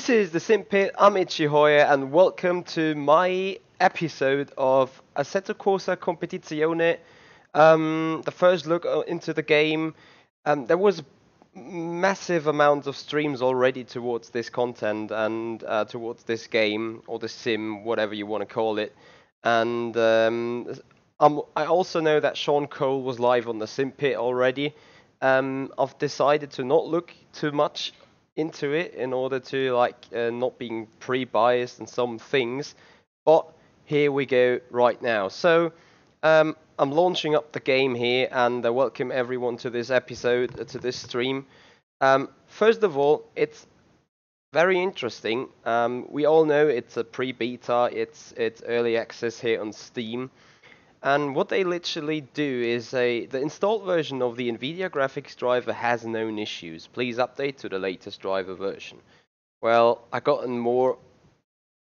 This is the Simpit, I'm Michi and welcome to my episode of Assetto Corsa Competizione. The first look into the game. There was massive amount of streams already towards this content and towards this game or the sim, whatever you want to call it. And I also know that Sean Cole was live on the Simpit already. I've decided to not look too much into it in order to not being pre-biased and some things, but here we go right now. So I'm launching up the game here, and I welcome everyone to this episode, to this stream. First of all, it's very interesting. We all know it's a pre-beta, it's early access here on Steam. And what they literally do is the installed version of the NVIDIA graphics driver has known issues. Please update to the latest driver version. Well, I got a more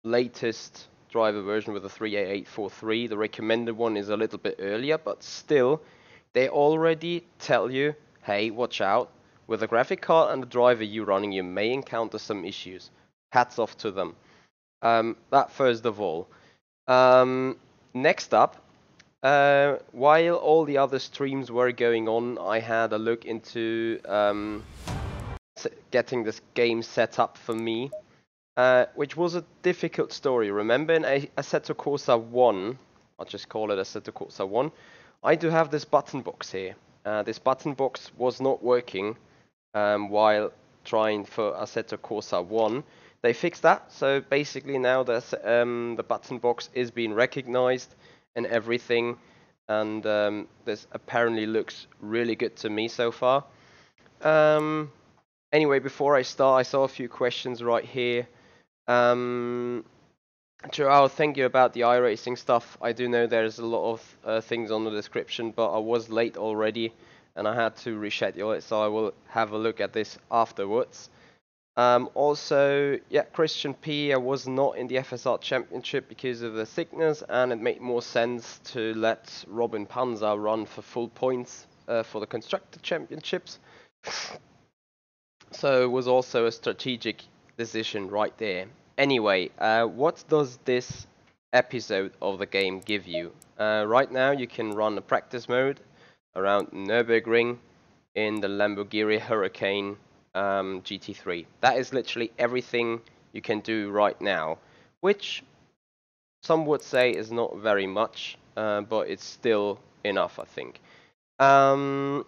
latest driver version with the 38843. The recommended one is a little bit earlier, but still, they already tell you, hey, watch out. With the graphic card and the driver you're running, you may encounter some issues. Hats off to them. That first of all. Next up, while all the other streams were going on, I had a look into getting this game set up for me, which was a difficult story. Remember in Assetto Corsa 1, I'll just call it Assetto Corsa 1, I do have this button box here. This button box was not working while trying for Assetto Corsa 1. They fixed that, so basically now the button box is being recognized and everything, and this apparently looks really good to me so far. Anyway, before I start, I saw a few questions right here. Joao, thank you about the iRacing stuff. I do know there's a lot of things on the description, but I was late already and I had to reschedule it, so I will have a look at this afterwards. Also, yeah, Christian P, I was not in the FSR Championship because of the sickness, and it made more sense to let Robin Panzer run for full points for the Constructor Championships. So it was also a strategic decision right there. Anyway, what does this episode of the game give you? Right now you can run a practice mode around Nürburgring in the Lamborghini Hurricane GT3. That is literally everything you can do right now, which some would say is not very much, but it's still enough, I think. The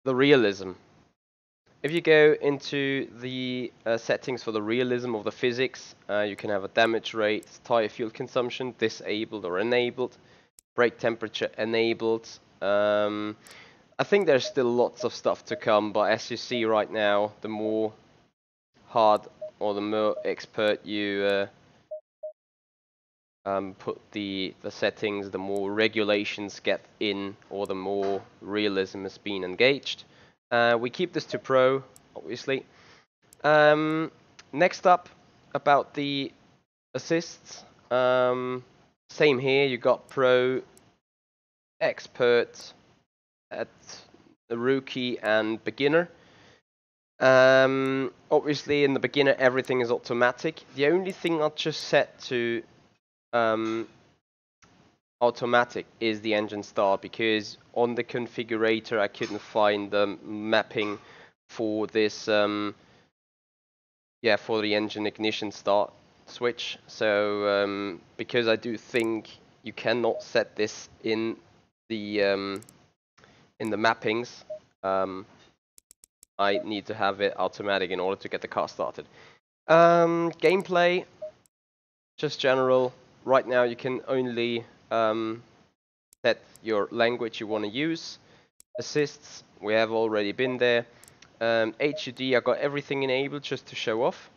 realism. If you go into the settings for the realism of the physics, you can have a damage rate, tire fuel consumption disabled or enabled, brake temperature enabled. I think there's still lots of stuff to come, but as you see right now, the more hard or the more expert you put the settings, the more regulations get in, or the more realism is being engaged. We keep this to Pro, obviously. Next up, about the assists. Same here, you got Pro, Expert, at the rookie and beginner. Obviously in the beginner everything is automatic. The only thing I'll just set to automatic is the engine start, because on the configurator I couldn't find the mapping for this for the engine ignition start switch. So because I do think you cannot set this in the mappings, I need to have it automatic in order to get the car started. Gameplay, just general. Right now you can only set your language you want to use. Assists, we have already been there. HUD, I got everything enabled just to show off.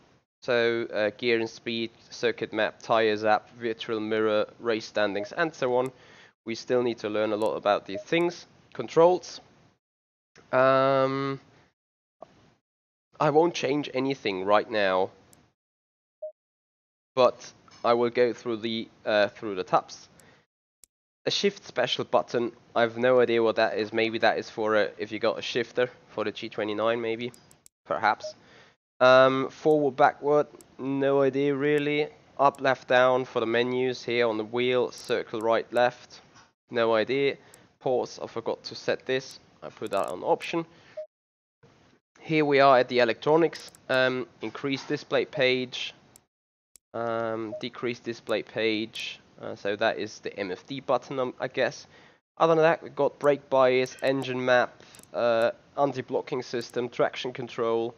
So gear and speed, circuit map, tires app, virtual mirror, race standings, and so on. We still need to learn a lot about these things. Controls. I won't change anything right now, but I will go through the tabs. A shift special button. I have no idea what that is. Maybe that is for if you got a shifter for the G29, maybe, perhaps. Forward, backward, no idea really. Up, left, down for the menus here on the wheel. Circle, right, left, no idea. Pause, I forgot to set this. I put that on option. Here we are at the electronics. Increase display page, decrease display page. So that is the MFD button, I guess. Other than that, we've got brake bias, engine map, anti-blocking system, traction control.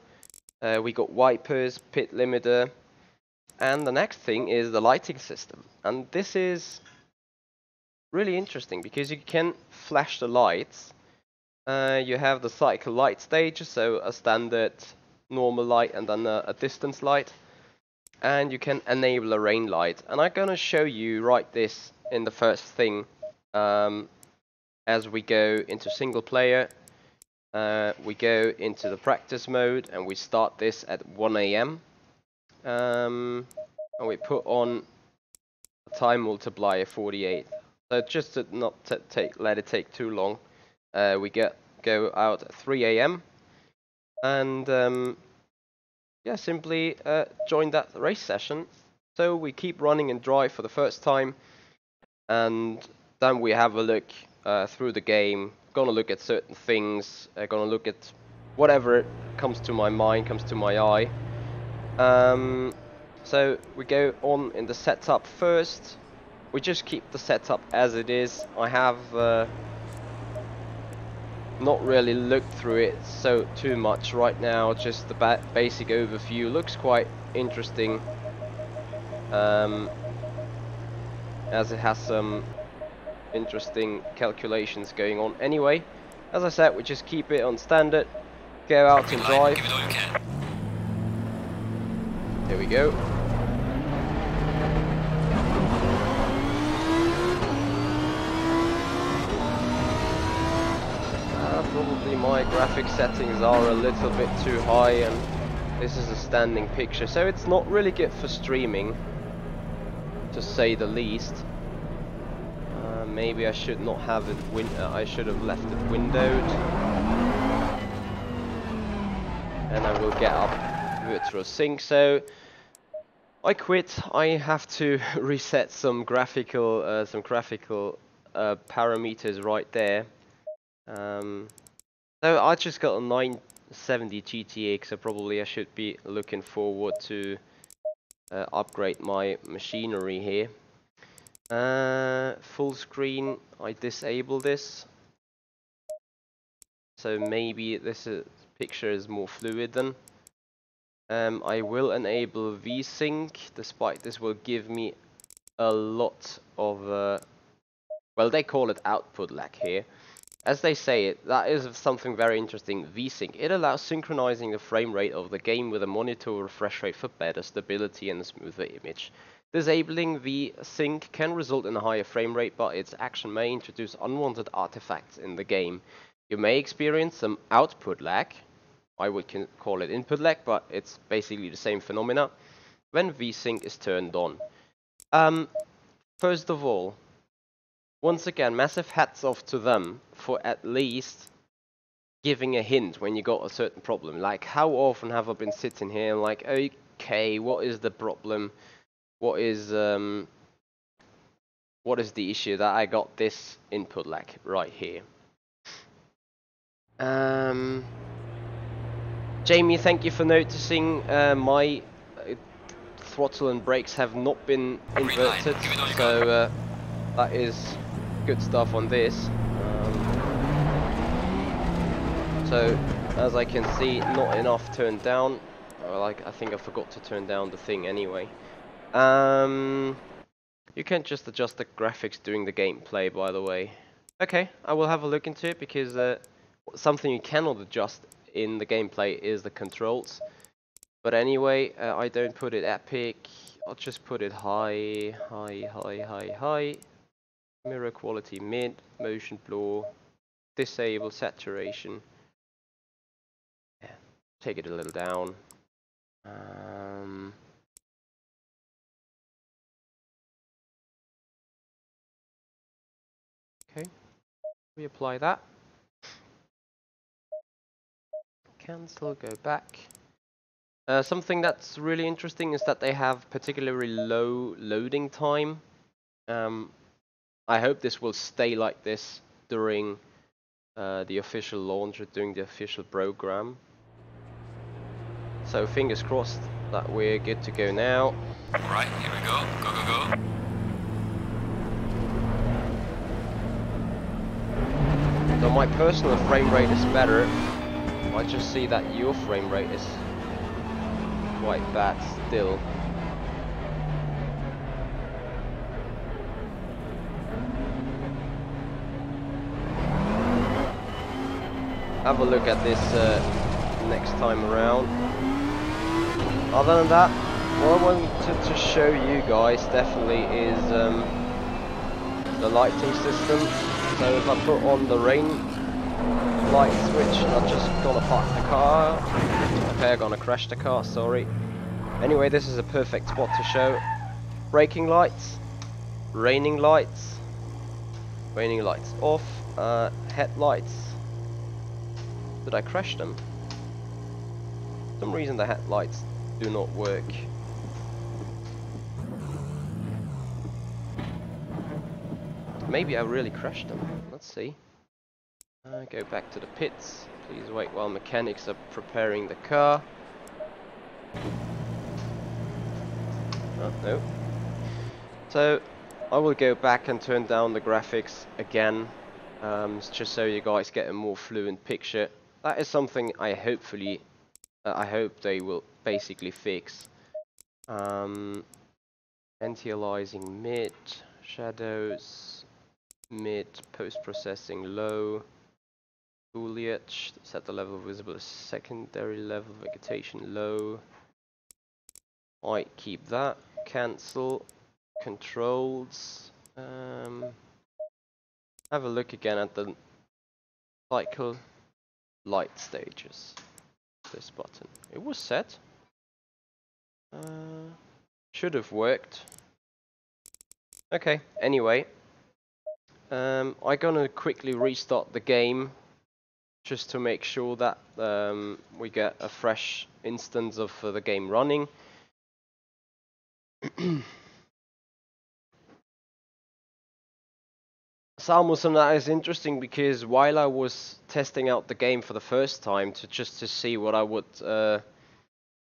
We got wipers, pit limiter, and the next thing is the lighting system. And this is really interesting because you can flash the lights. You have the cycle light stages, so a standard normal light and then a distance light. And you can enable a rain light. And I'm gonna show you right this in the first thing as we go into single player. We go into the practice mode and we start this at 1 AM. And we put on a time multiplier 48. So just to not let it take too long, we go out at 3 AM and yeah, simply join that race session. So we keep running and drive for the first time, and then we have a look through the game. Gonna look at certain things. Gonna look at whatever comes to my mind, comes to my eye. So we go on in the setup first. We just keep the setup as it is. I have not really looked through it so too much right now. Just the basic overview looks quite interesting, as it has some interesting calculations going on. Anyway, as I said, we just keep it on standard. Go out and drive. There we go. Probably my graphic settings are a little bit too high, and this is a standing picture, so it's not really good for streaming, to say the least. Maybe I should not have it I should have left it windowed, and I will get up virtual sync. So I quit. I have to reset some graphical parameters right there. So I just got a 970 GTX, so probably I should be looking forward to upgrade my machinery here. Full screen, I disable this, so maybe this picture is more fluid then. I will enable VSync, despite this will give me a lot of, well, they call it output lag here. As they say it, that is something very interesting. VSync, it allows synchronizing the frame rate of the game with a monitor refresh rate for better stability and a smoother image. Disabling VSync can result in a higher frame rate, but its action may introduce unwanted artifacts in the game. You may experience some output lag. I would call it input lag, but it's basically the same phenomena when VSync is turned on. First of all, once again, massive hats off to them for at least giving a hint when you got a certain problem. Like, how often have I been sitting here and like, okay, what is the problem? What is the issue that I got this input lag right here? Jamie, thank you for noticing my throttle and brakes have not been inverted, so that is good stuff on this. So as I can see, not enough turned down. Like, I think I forgot to turn down the thing anyway. You can just adjust the graphics during the gameplay, by the way. Okay, I will have a look into it, because something you cannot adjust in the gameplay is the controls. But anyway, I don't put it epic. I'll just put it high. Mirror quality mid, motion blur, disable saturation. Yeah, take it a little down. Okay, reapply that. Cancel, go back. Something that's really interesting is that they have particularly low loading time. I hope this will stay like this during the official launch or during the official program. So fingers crossed that we're good to go now. Right, here we go. Go, go, go. So my personal frame rate is better. I just see that your frame rate is quite bad still. Have a look at this next time around. Other than that, what I wanted to show you guys definitely is the lighting system. So if I put on the rain light switch, I'm just gonna park the car. Okay, I'm gonna crash the car, sorry. Anyway, this is a perfect spot to show. Braking lights, raining lights off, headlights. Did I crash them? For some reason the headlights do not work. Maybe I really crashed them. Let's see. Go back to the pits. Please wait while mechanics are preparing the car. Oh, no. So I will go back and turn down the graphics again, just so you guys get a more fluent picture. That is something I I hope they will basically fix. Anti-aliasing mid, shadows mid, post-processing low, foliage, set the level visible as secondary level, vegetation low. I keep that, cancel, controls, have a look again at the cycle light stages. This button, it was set. Should have worked. Okay, anyway, I'm gonna quickly restart the game just to make sure that we get a fresh instance of the game running. Samuelson, that is interesting because while I was testing out the game for the first time just to see what I would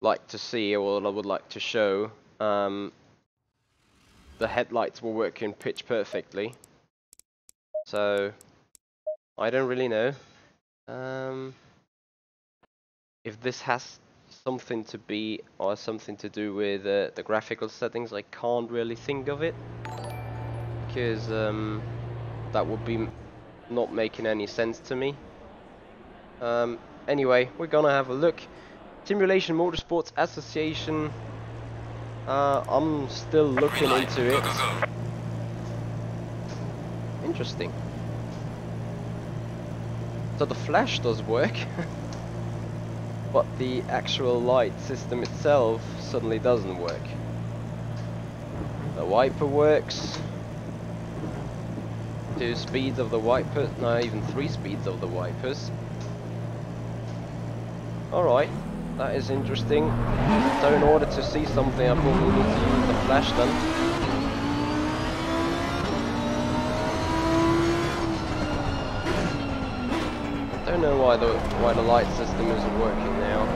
like to see or what I would like to show, the headlights were working pitch perfectly. So I don't really know if this has something to be or something to do with the graphical settings. I can't really think of it because that would be not making any sense to me. Anyway, we're gonna have a look. Simulation Motorsports Association. I'm still looking into it. Interesting. So the flash does work, but the actual light system itself suddenly doesn't work. The wiper works. 2 speeds of the wipers, no, even 3 speeds of the wipers. Alright, that is interesting. So in order to see something, I probably need to use the flash then. I don't know why the light system isn't working now.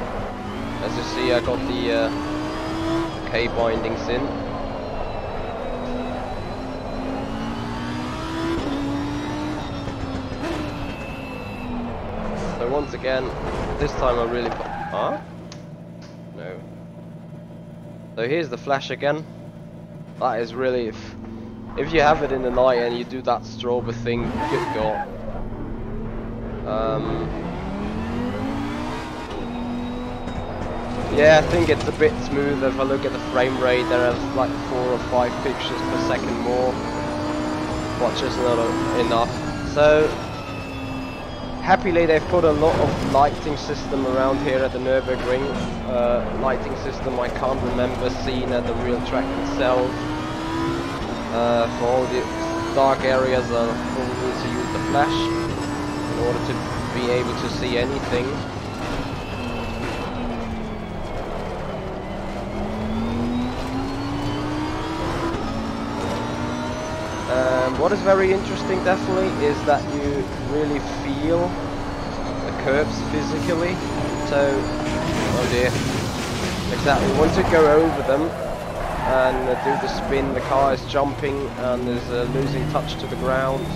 As you see, I got the K bindings in. So once again, this time I really huh? No. So here's the flash again. That is really, if you have it in the night and you do that strobe thing, good god. Yeah, I think it's a bit smoother. If I look at the frame rate, there are like 4 or 5 pictures per second more, but just not enough. So happily they've put a lot of lighting system around here at the Nürburgring. Lighting system I can't remember seeing at the real track itself. For all the dark areas I probably need to use the flash in order to be able to see anything. What is very interesting definitely is that you really feel the curves physically. So, oh dear, exactly, once you go over them and do the spin, the car is jumping and is losing touch to the ground.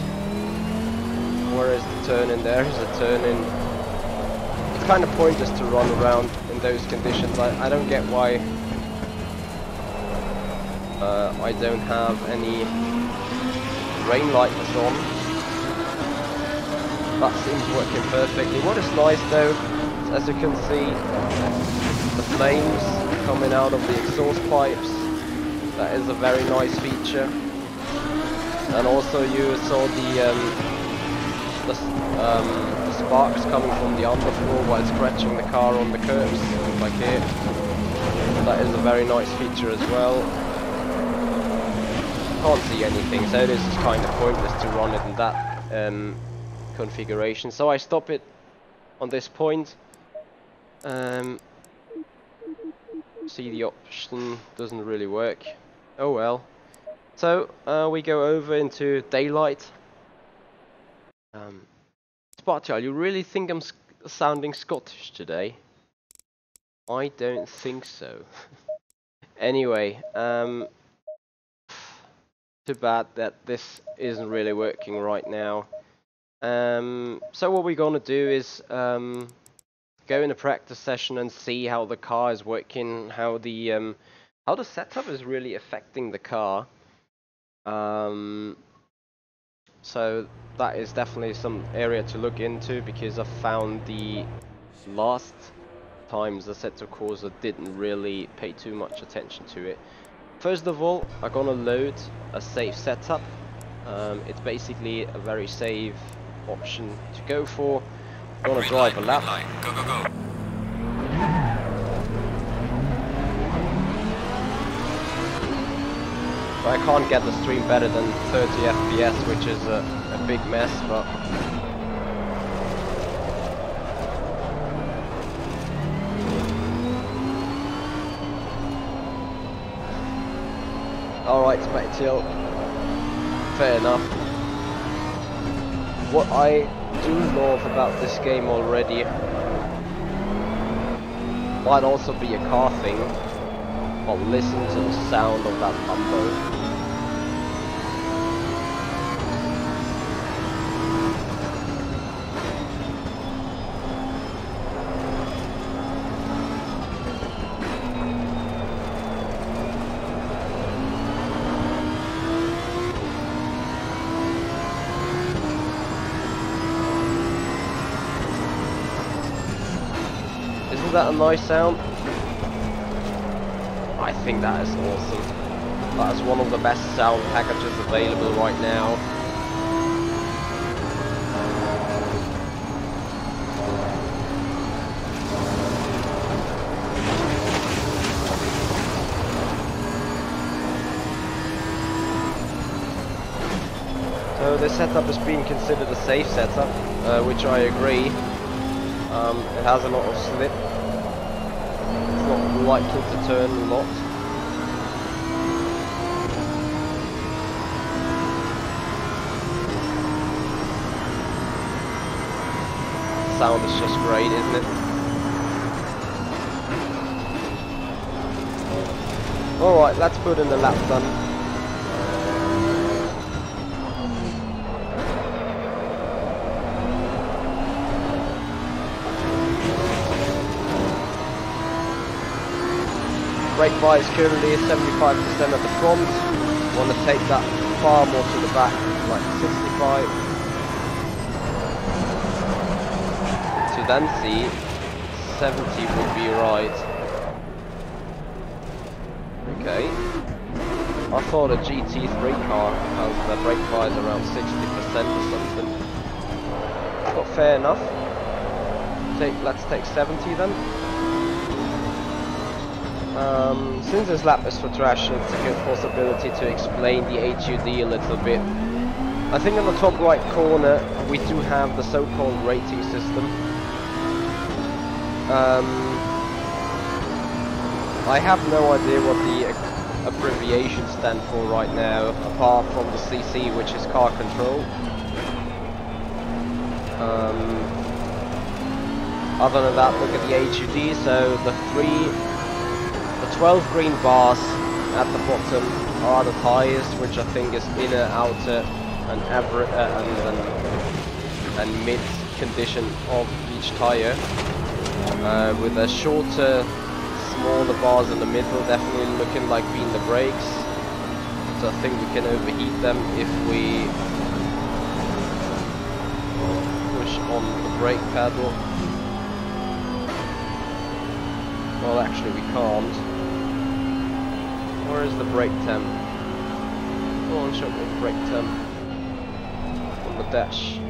Where is the turn in? There is a turn in. It's kind of pointless to run around in those conditions. I don't get why I don't have any rain lights on. That seems working perfectly. What is nice though, as you can see, the flames coming out of the exhaust pipes. That is a very nice feature. And also you saw the sparks coming from the underfloor while scratching the car on the curbs, like here. That is a very nice feature as well. Can't see anything, so this is kind of pointless to run it in that configuration. So I stop it on this point. See, the option doesn't really work. Oh well. So we go over into daylight. Spartial, you really think I'm sounding Scottish today? I don't think so. Anyway, too bad that this isn't really working right now. So what we're gonna do is go in a practice session and see how the car is working, how the setup is really affecting the car. So that is definitely some area to look into, because I found the last times the Assetto Corsa didn't really pay too much attention to it. First of all, I'm gonna load a safe setup. It's basically a very safe option to go for. I'm gonna drive a lap. Go, go, go. I can't get the stream better than 30 FPS, which is a big mess, but alright, Spectil, fair enough. What I do love about this game already, might also be a car thing, but listen to the sound of that Lambo. Isn't that a nice sound? I think that is awesome. That is one of the best sound packages available right now. So this setup is being considered a safe setup, which I agree. It has a lot of slip. It's not likely to turn a lot. The sound is just great, isn't it? Alright, let's put in the lap done. Brake bar is currently 75% at the front. Want to take that far more to the back, like 65. To then see 70 would be right. Okay. I thought a GT3 car has the brake bars around 60% or something. But fair enough. Let's take 70 then. Since this lap is for trash, it's a good possibility to explain the HUD a little bit. I think in the top right corner we do have the so-called rating system. I have no idea what the abbreviation stand for right now, apart from the CC, which is car control. Other than that, look at the HUD. So the 12 green bars at the bottom are the tires, which I think is inner, outer, and average and mid condition of each tire. With a shorter, smaller bars in the middle, definitely looking like being the brakes. So I think we can overheat them if we push on the brake pedal. Well, actually we can't. Where is the brake temp? Go on, show me the brake temp on the dash.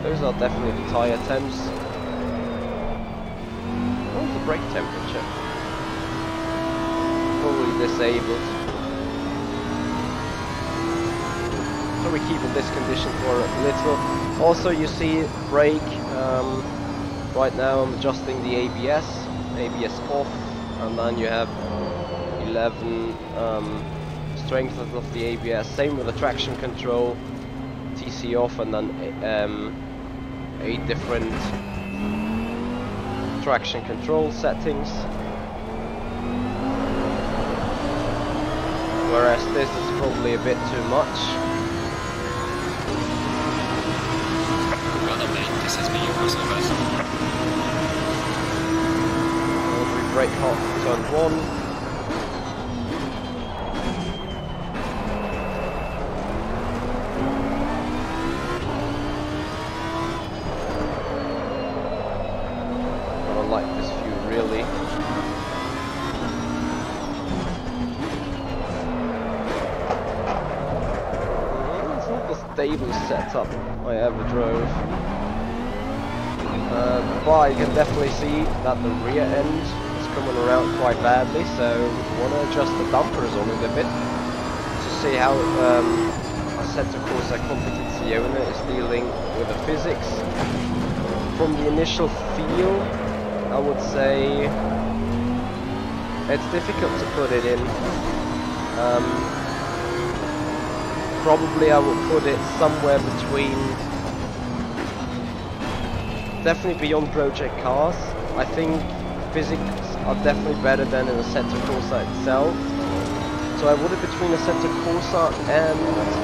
Those are definitely the tyre temps. What's the brake temperature? Probably disabled. So we keep in this condition for a little. Also, you see brake. Right now I'm adjusting the ABS off, and then you have 11 strength of the ABS. Same with the traction control, TC off, and then 8 different traction control settings. Whereas this is probably a bit too much. This has been your personal best. Brake hot, turn 1. I don't like this view really. It's not the stable setup I ever drove. But you can definitely see that the rear end is coming around quite badly, so we want to adjust the dampers on it a bit to see how Assetto Corsa Competizione is dealing with the physics. From the initial feel, I would say it's difficult to put it in. Probably I would put it somewhere between, definitely beyond project cars. I think physics are definitely better than in Assetto Corsa itself. So I would have between Assetto Corsa and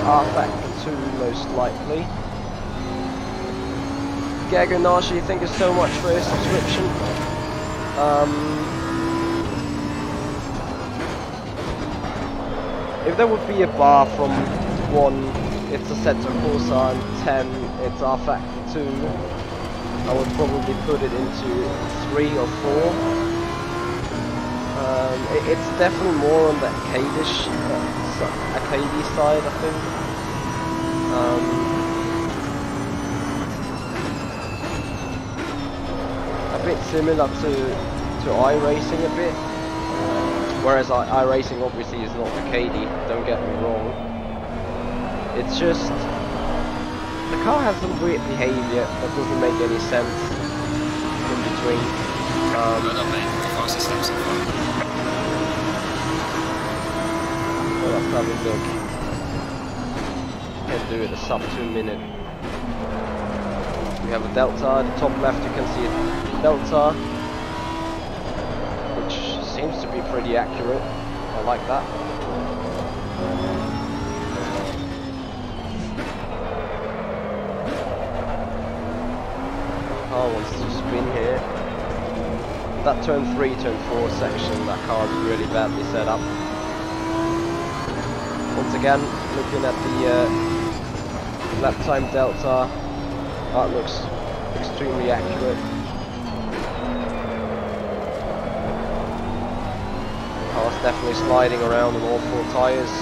rFactor 2 most likely. Gagonashi, thank you so much for your subscription. If there would be a bar from 1, it's Assetto Corsa, and 10, it's rFactor 2. I would probably put it into 3 or 4. It's definitely more on the arcade side, I think. A bit similar to iRacing a bit. Whereas iRacing obviously is not arcadey, don't get me wrong. It's just the car has some weird behavior that doesn't make any sense in between. Well, let's have a look. Can do it a sub 2 minute. We have a delta. At the top left you can see a delta, which seems to be pretty accurate. I like that. Car wants to spin here. That turn 3, turn 4 section, that car is really badly set up. Once again, looking at the lap time delta, that looks extremely accurate. The car's definitely sliding around on all 4 tyres.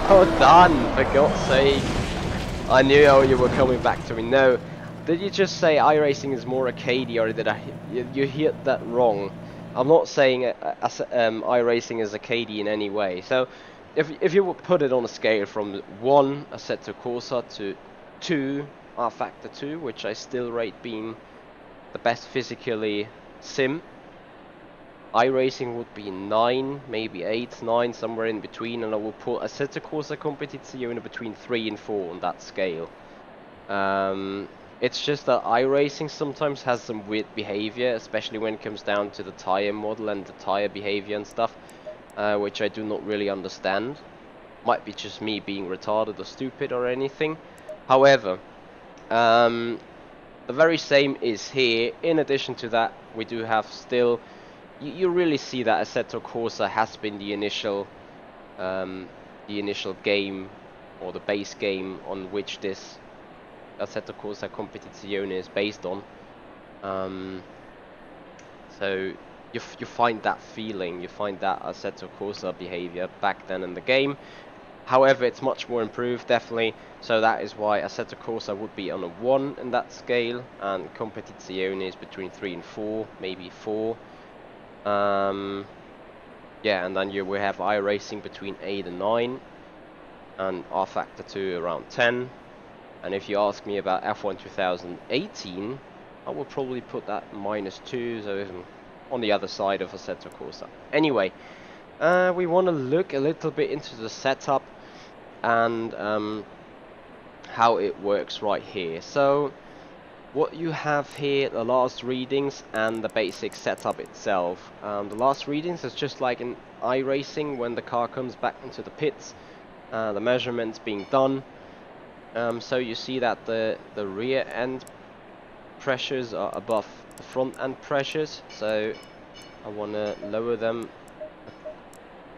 Oh, done! For God's sake! I knew you were coming back to me. No, did you just say iRacing is more arcadey, or did you hear that wrong? I'm not saying iRacing is a KD in any way. So if you would put it on a scale from 1 Assetto Corsa to 2 rFactor 2, which I still rate being the best physically sim, iRacing would be 9, maybe 8, 9, somewhere in between, and I will put Assetto Corsa Competizione between 3 and 4 on that scale. It's just that iRacing sometimes has some weird behavior, especially when it comes down to the tire model and the tire behavior and stuff, which I do not really understand. Might be just me being retarded or stupid or anything. However, the very same is here. In addition to that, we do have still, you really see that Assetto Corsa has been the initial game, or the base game on which this Assetto Corsa Competizione is based on. So you find that feeling, you find that Assetto Corsa behavior back then in the game. However, it's much more improved, definitely. So that is why Assetto Corsa would be on a 1 in that scale, and Competizione is between 3 and 4, maybe 4. Yeah, and then we have iRacing between 8 and 9, and rFactor 2 around 10. And if you ask me about F1 2018, I would probably put that -2, so even on the other side of Assetto Corsa. Anyway, we want to look a little bit into the setup and how it works right here. So what you have here, the last readings and the basic setup itself. The last readings is just like in iRacing when the car comes back into the pits, the measurements being done. So you see that the rear end pressures are above the front end pressures, so I want to lower them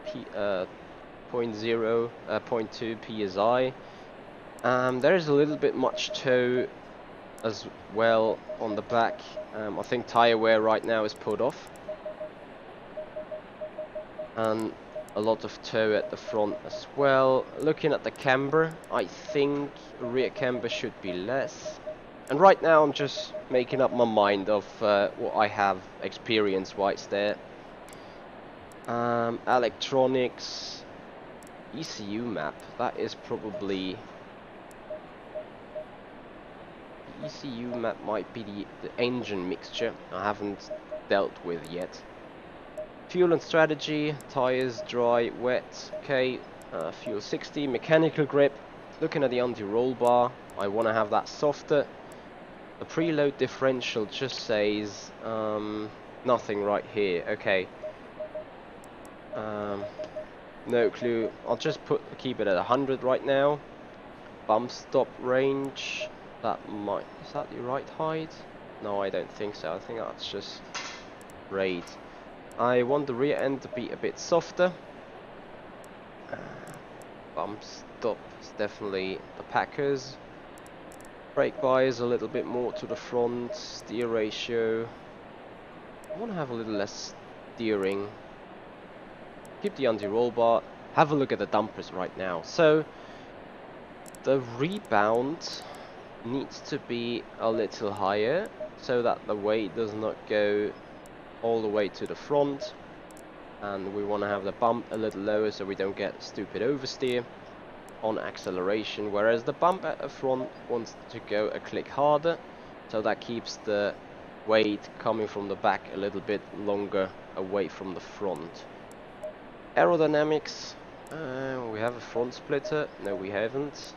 0.2 psi. There is a little bit much toe as well on the back. I think tire wear right now is put off, and a lot of toe at the front as well. Looking at the camber, I think rear camber should be less. And right now I'm just making up my mind of what I have experience-wise there. Electronics, ECU map, that is probably... The ECU map might be the engine mixture I haven't dealt with yet. Fuel and strategy, tires, dry, wet, okay. Fuel 60, mechanical grip. Looking at the anti-roll bar, I want to have that softer. The preload differential just says nothing right here. Okay. No clue. I'll just keep it at 100 right now. Bump stop range. Is that the right height? No, I don't think so. I think that's just rate. I want the rear end to be a bit softer. Bump stop is definitely the Packers. Brake bias a little bit more to the front. Steer ratio, I want to have a little less steering. Keep the anti-roll bar. Have a look at the dampers right now. So the rebound needs to be a little higher so that the weight does not go all the way to the front, and we want to have the bump a little lower so we don't get stupid oversteer on acceleration, whereas the bump at the front wants to go a click harder, so that keeps the weight coming from the back a little bit longer away from the front. Aerodynamics, we have a front splitter. No, we haven't.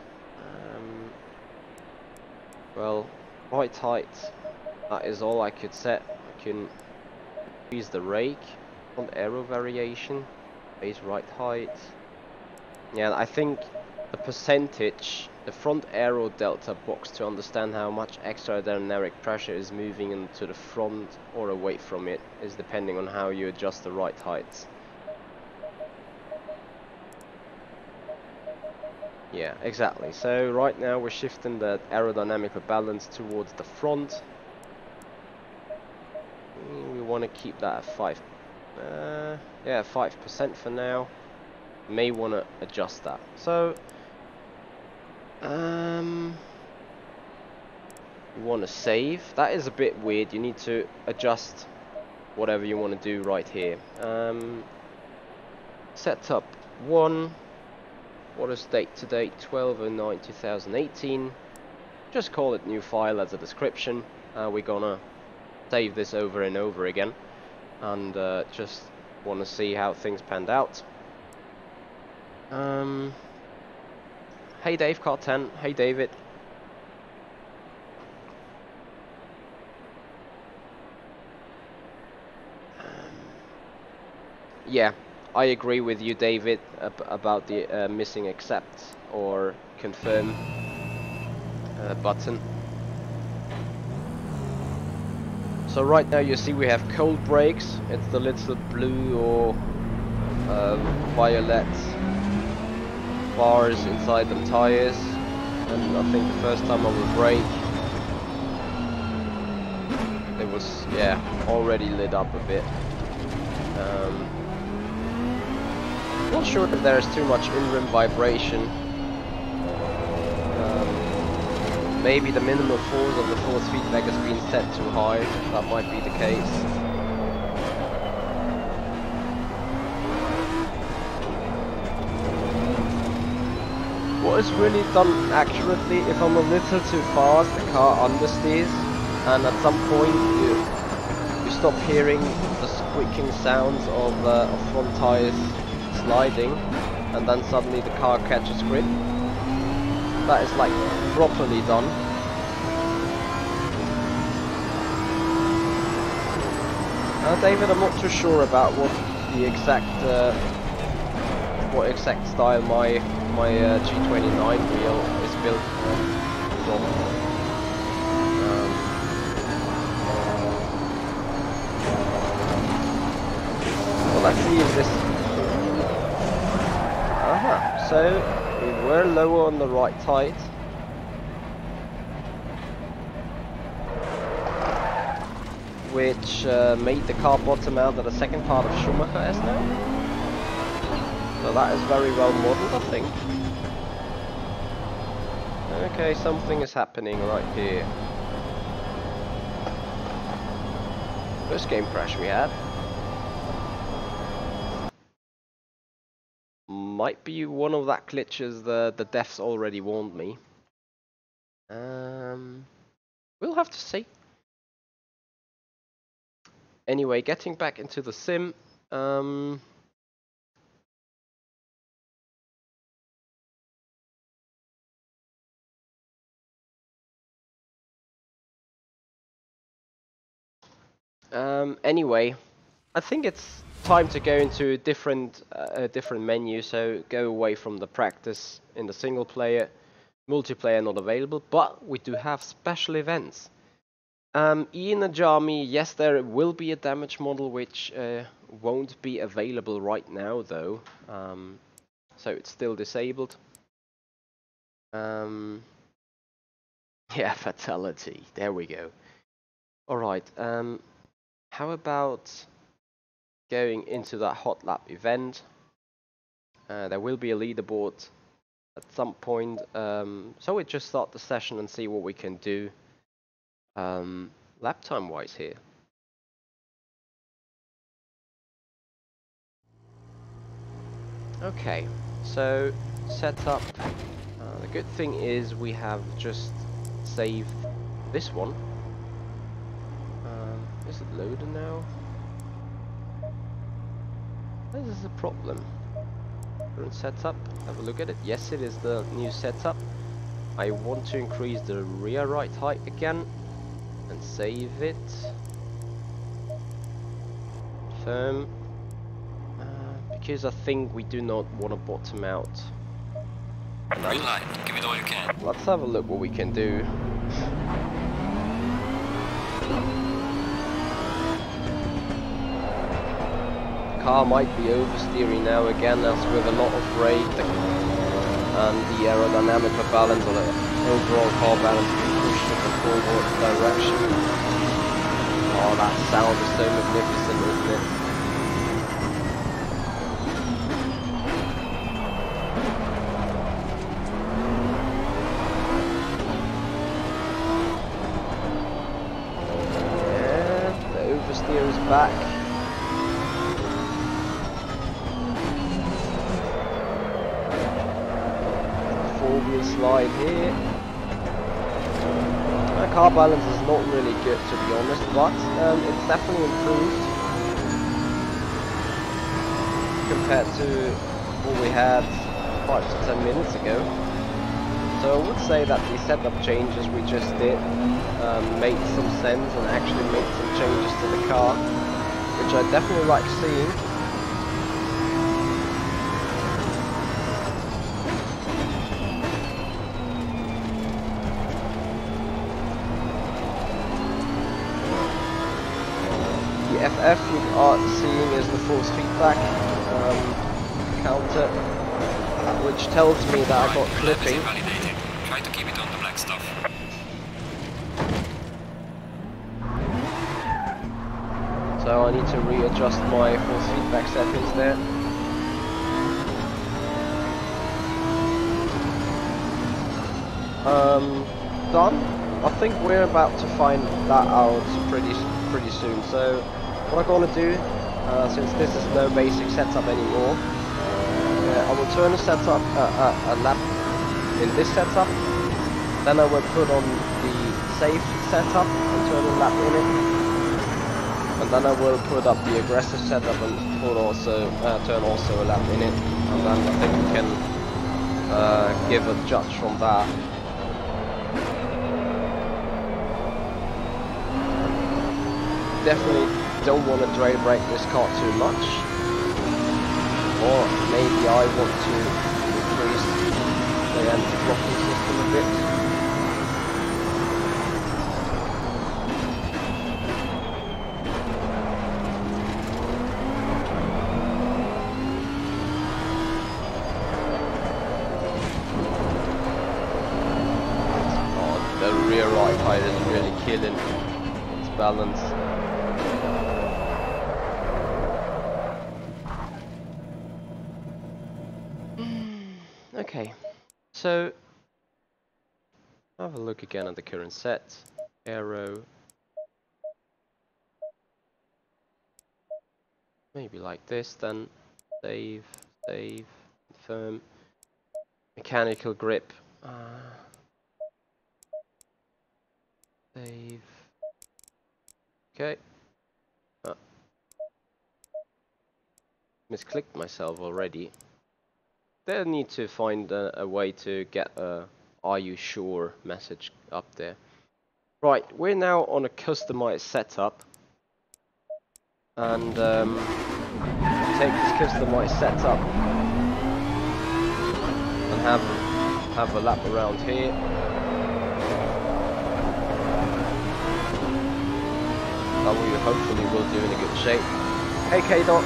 Well, right height, that is all I could set. I can increase the rake, front aero variation, base right height. Yeah, I think the percentage, the front aero delta box to understand how much extra aerodynamic pressure is moving into the front or away from it is depending on how you adjust the right heights. Yeah, exactly. So right now we're shifting the aerodynamical balance towards the front. We want to keep that at 5% for now. May want to adjust that. So you want to save. That is a bit weird. You need to adjust whatever you want to do right here. Setup 1. What is date today? 12/09/2018. Just call it new file as a description. We're gonna save this over and over again, and just want to see how things panned out. Hey Dave, Car 10. Hey David. Yeah, I agree with you, David, about the missing accept or confirm button. So right now you see we have cold brakes. It's the little blue or violet bars inside the tires, and I think the first time on the brake it was, yeah, already lit up a bit. Not sure if there's too much in-rim vibration. Maybe the minimum force of the force feedback has been set too high. That might be the case. What is really done accurately, if I'm a little too fast, the car understeers, and at some point you stop hearing the squeaking sounds of front tires sliding, and then suddenly the car catches grip. That is like properly done. David, I'm not too sure about what the exact style my G29 wheel is built from. Well, let's see if this. So we were lower on the right side. Which made the car bottom out at the second part of Schumacher as now. So that is very well modeled, I think. Okay, something is happening right here. First game crash we had. Might be one of that glitches the devs already warned me. We'll have to see. Anyway, getting back into the sim. Anyway, I think it's time to go into a different menu. So go away from the practice in the single player, multiplayer not available, but we do have special events. Ian Ajami, yes, there will be a damage model which won't be available right now though, so it's still disabled. Yeah, fatality, there we go. Alright, how about going into that hot lap event? There will be a leaderboard at some point, so we just start the session and see what we can do lap time wise here. Okay, so setup. The good thing is we have just saved this one. Is it loaded now? This is a problem. Current setup, have a look at it. Yes, it is the new setup. I want to increase the rear right height again and save it. Confirm. Because I think we do not want to bottom out. Green light, give it all you can. Let's have a look what we can do. The car might be oversteering now again, as with a lot of brake and the aerodynamical balance or the overall car balance being pushed in the forward direction. Oh, that sound is so magnificent, isn't it? back. Four-wheel slide here. My car balance is not really good, to be honest, but it's definitely improved compared to what we had 5 to 10 minutes ago. So I would say that the setup changes we just did made some sense and actually made some changes to the car, which I definitely like seeing. The FF you are seeing is the force feedback counter, which tells me that I got clipping. Try to keep it on the black stuff. So I need to readjust my force feedback settings there. Done. I think we're about to find that out pretty soon. So what I'm gonna do, since this is no basic setup anymore, I will turn the setup a lap in this setup. Then I will put on the safe setup and turn a lap in it. And then I will put up the aggressive setup and turn also a lap in it. And then I think we can give a judge from that. Definitely don't want to dry brake this car too much, or maybe I want to increase the anti-blocking system a bit. Oh, the rear right tire is really killing its balance. Okay, so have a look again at the current set. Aero, maybe like this, then save, confirm. Mechanical grip, save. Okay. Misclicked myself already. They need to find a way to get a "Are you sure?" message up there. Right, we're now on a customized setup, and take this customized setup and have a lap around here. And we hopefully will do in a good shape. Hey K-Dot.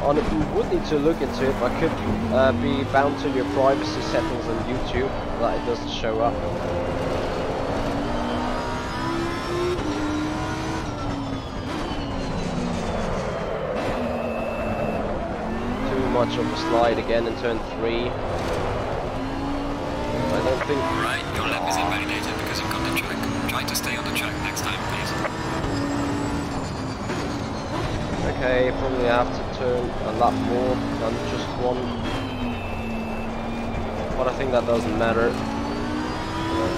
You would need to look into it. I could be bound to your privacy settings on YouTube that it doesn't show up. Too much of a slide again in turn 3. I don't think... Alright, your lap is invalidated because you've got the track. Try to stay on the track next time, please. Okay, probably have to turn a lot more than just one, but I think that doesn't matter,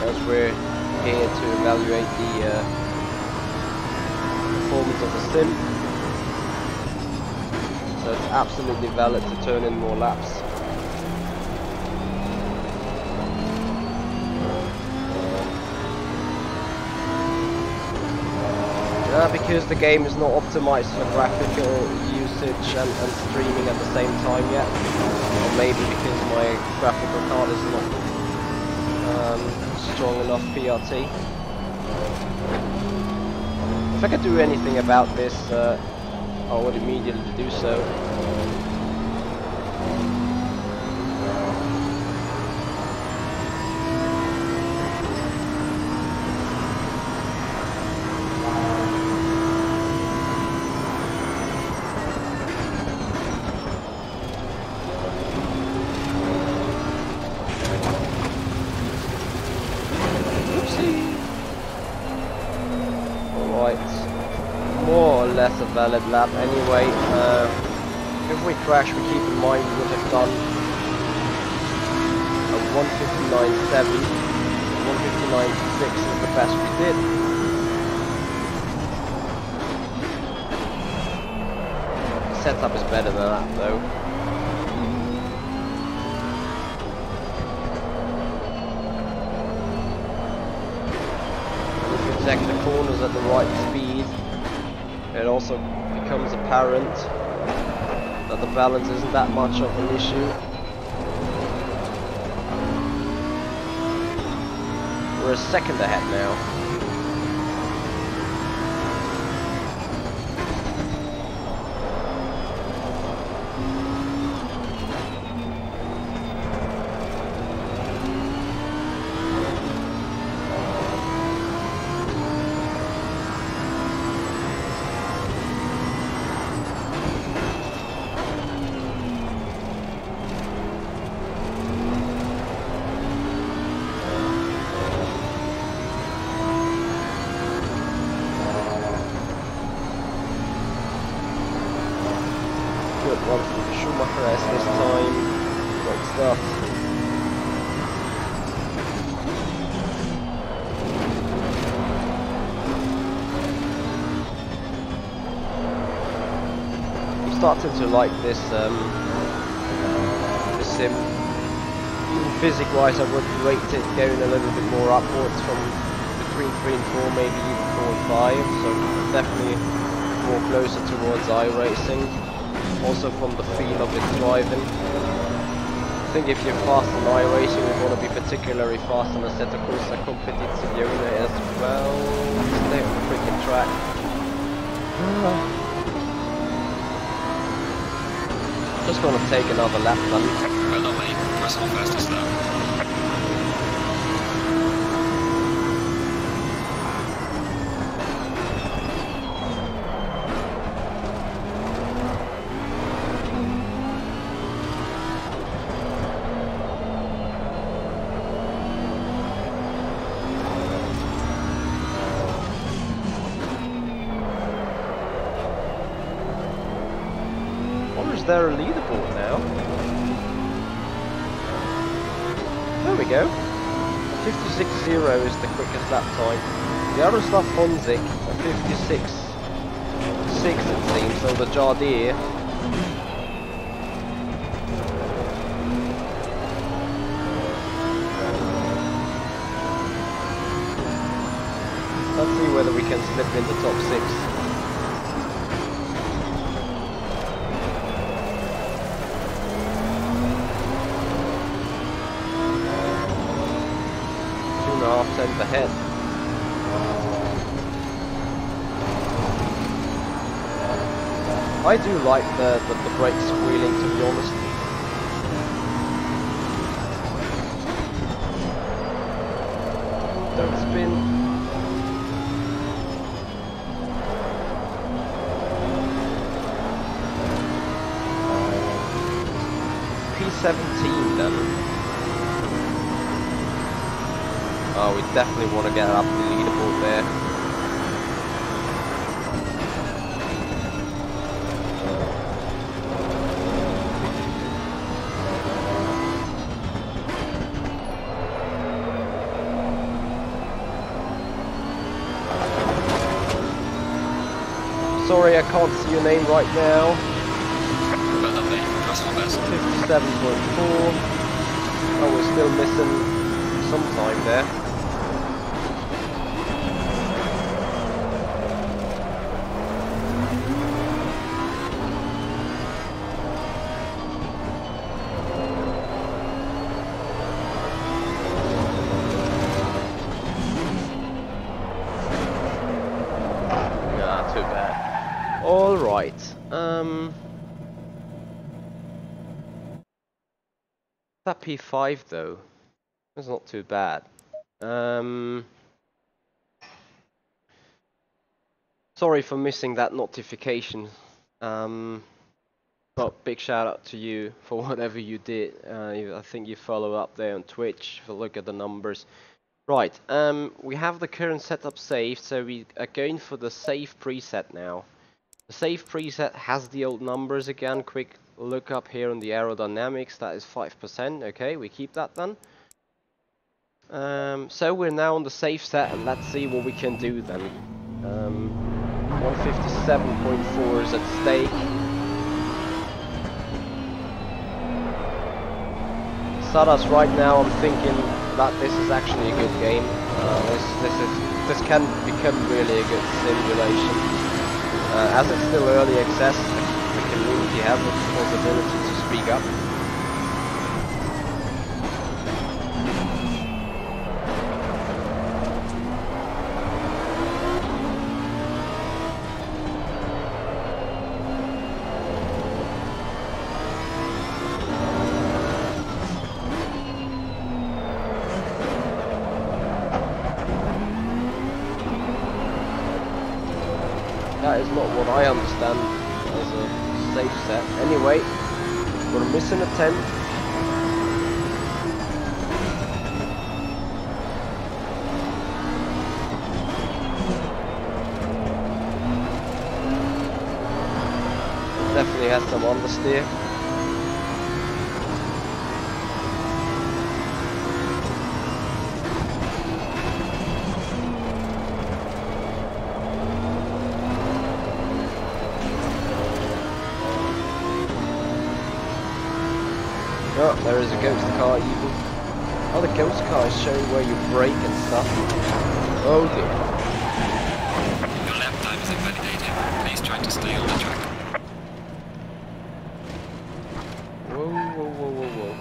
as we're here to evaluate the performance of the sim, so it's absolutely valid to turn in more laps. Because the game is not optimized for graphical usage and streaming at the same time yet, or maybe because my graphical card is not strong enough PRT. If I could do anything about this, I would immediately do so. Alright, more or less a valid lap anyway. If we crash, we keep in mind we would have done a 1:59.7. 1:59.6 is the best we did. The setup is better than that though. And if you take the corners at the right speed, it also becomes apparent that the balance isn't that much of an issue. We're a second ahead now. This time, great stuff. I'm starting to like this sim. Even physics-wise, I would rate it going a little bit more upwards from between 3 and 4, maybe even 4 and 5. So definitely more closer towards iRacing. Also from the feel of it driving. I think if you're fast in iRacing, you want to be particularly fast on Assetto Corsa Competizione as well. Stay on the freaking track. Just gonna take another lap then. Well done, mate. Personal fastest lap. Is there a leaderboard now? There we go. 56.0 is the quickest lap time. The other stuff Honzik at 56.6 it seems, so the Jardier. Let's see whether we can slip in the top 6. Ahead. I do like the brake squealing, to be honest. Don't spin. P17 then. Oh, we definitely want to get up the leaderboard there. Sorry, I can't see your name right now. 57.4. Oh, we're still missing some time there. Alright, that P5 though, that's not too bad. Sorry for missing that notification, but big shout out to you for whatever you did. I think you follow up there on Twitch, if you look at the numbers. Right, we have the current setup saved, so we are going for the save preset now. The save preset has the old numbers again. Quick look up here on the aerodynamics, that is 5%. Okay, we keep that then. So we're now on the save set, and let's see what we can do then. 157.4 is at stake. Sadas right now, I'm thinking that this is actually a good game. This can become really a good simulation. As it's still early access, the community has the possibility to speak up. That is not what I understand as a safe set. Anyway, we're missing a 10. Definitely has some understeer. Oh, there is a ghost car even. Oh, the ghost car is showing where you brake and stuff. Oh dear. Your lap time is invalidated. Please try to stay on the track. Whoa, whoa, whoa, whoa, whoa.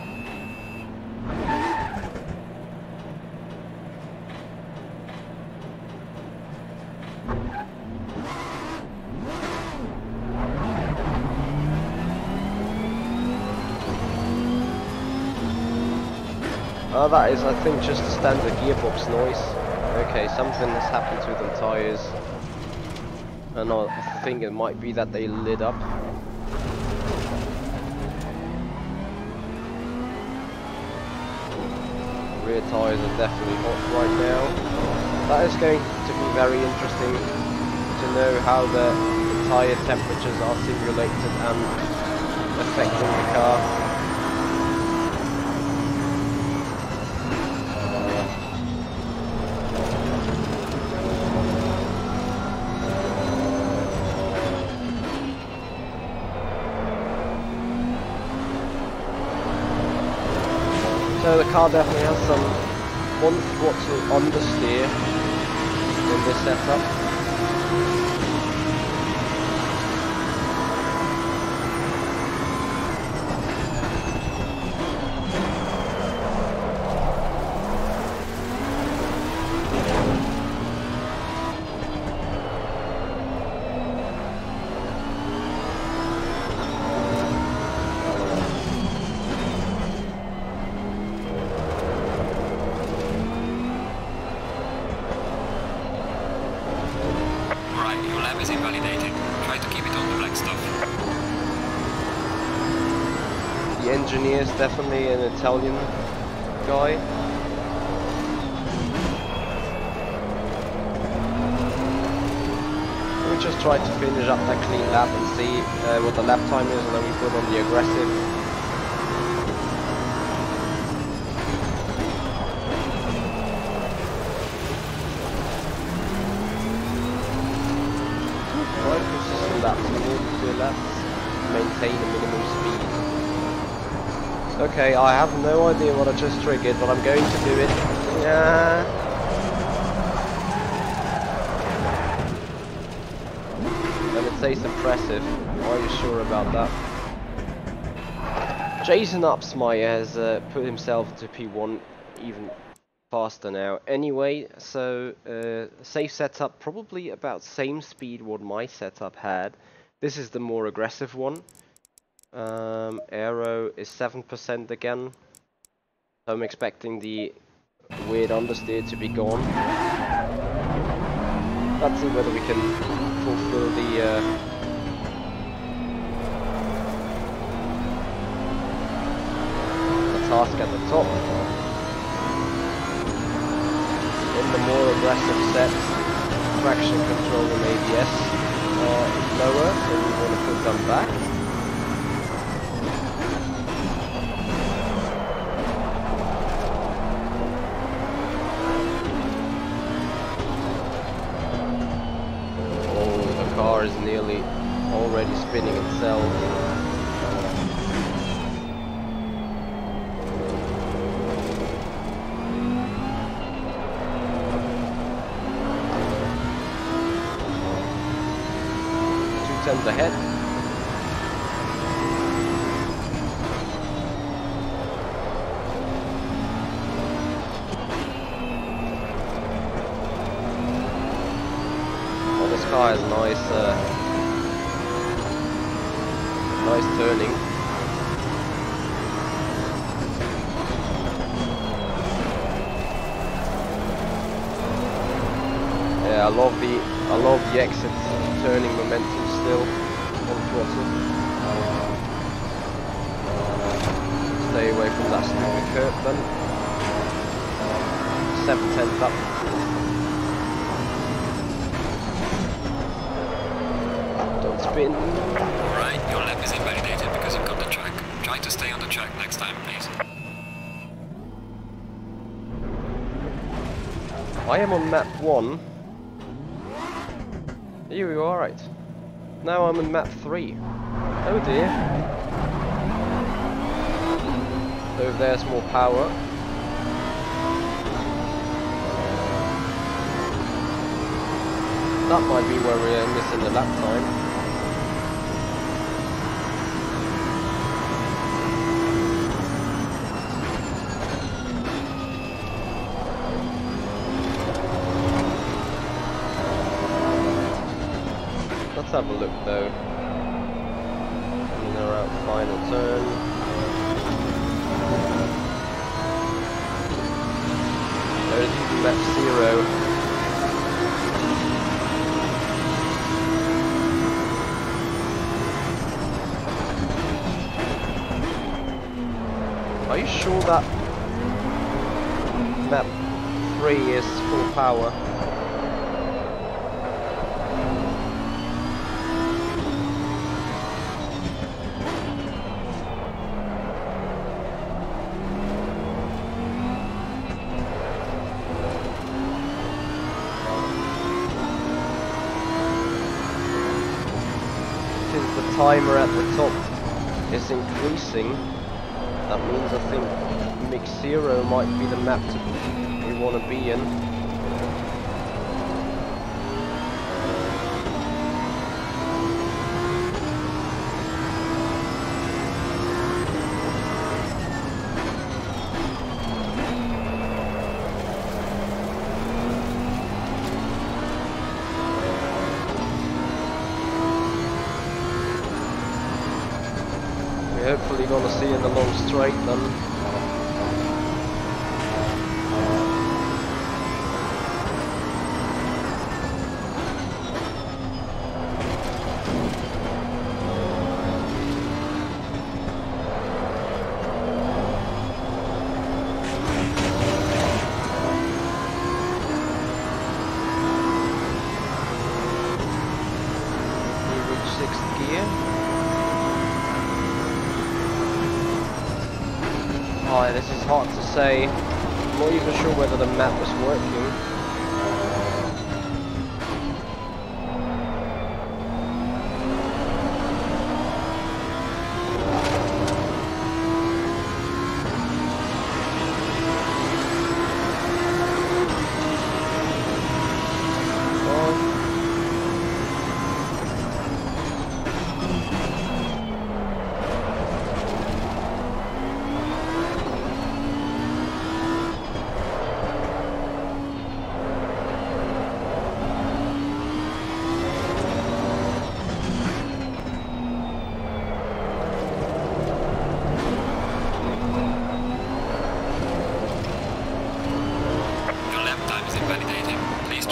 Oh, that is, I think, just a standard gearbox noise. Okay, something has happened to the tires. And I think it might be that they lit up. Rear tires are definitely hot right now. That is going to be very interesting to know how the tire temperatures are simulated and affecting the car. So the car definitely has some 1 throttle understeer in this setup. Is invalidated. Try to keep it on the black stuff. The engineer is definitely an Italian guy. We just try to finish up that clean lap and see what the lap time is, and then we put on the aggressive. Maintain a minimum speed. Okay, I have no idea what I just triggered, but I'm going to do it. Yeah. And it says impressive. Are you sure about that? Jason Upsmeyer has put himself to P1 even faster now. Anyway, so safe setup, probably about same speed what my setup had. This is the more aggressive one. Aero is 7% again. So I'm expecting the weird understeer to be gone. Let's see whether we can fulfill the task at the top. in the more aggressive set, traction control and ABS is lower, so we want to put them back. Oh, the car is nearly already spinning itself. Ahead. Oh, this car has nice turning. Yeah, I love the exit turning momentum still on throttle. Stay away from that stupid curve then. 7/10 up. Don't spin. Right, your lap is invalidated because you've got the track. Try to stay on the track next time, please. I am on map 1. You are alright. Now I'm on map 3. Oh dear. Over there's more power. That might be where we're missing the lap time. Let's have a look though. In our final turn. There's even map 0. Are you sure that map 3 is full power? Timer at the top is increasing. That means I think Mix 0 might be the map we want to be in. Hopefully gonna see in the long straight then. We reach 6th gear. Oh, this is hard to say. I'm not even sure whether the map was working.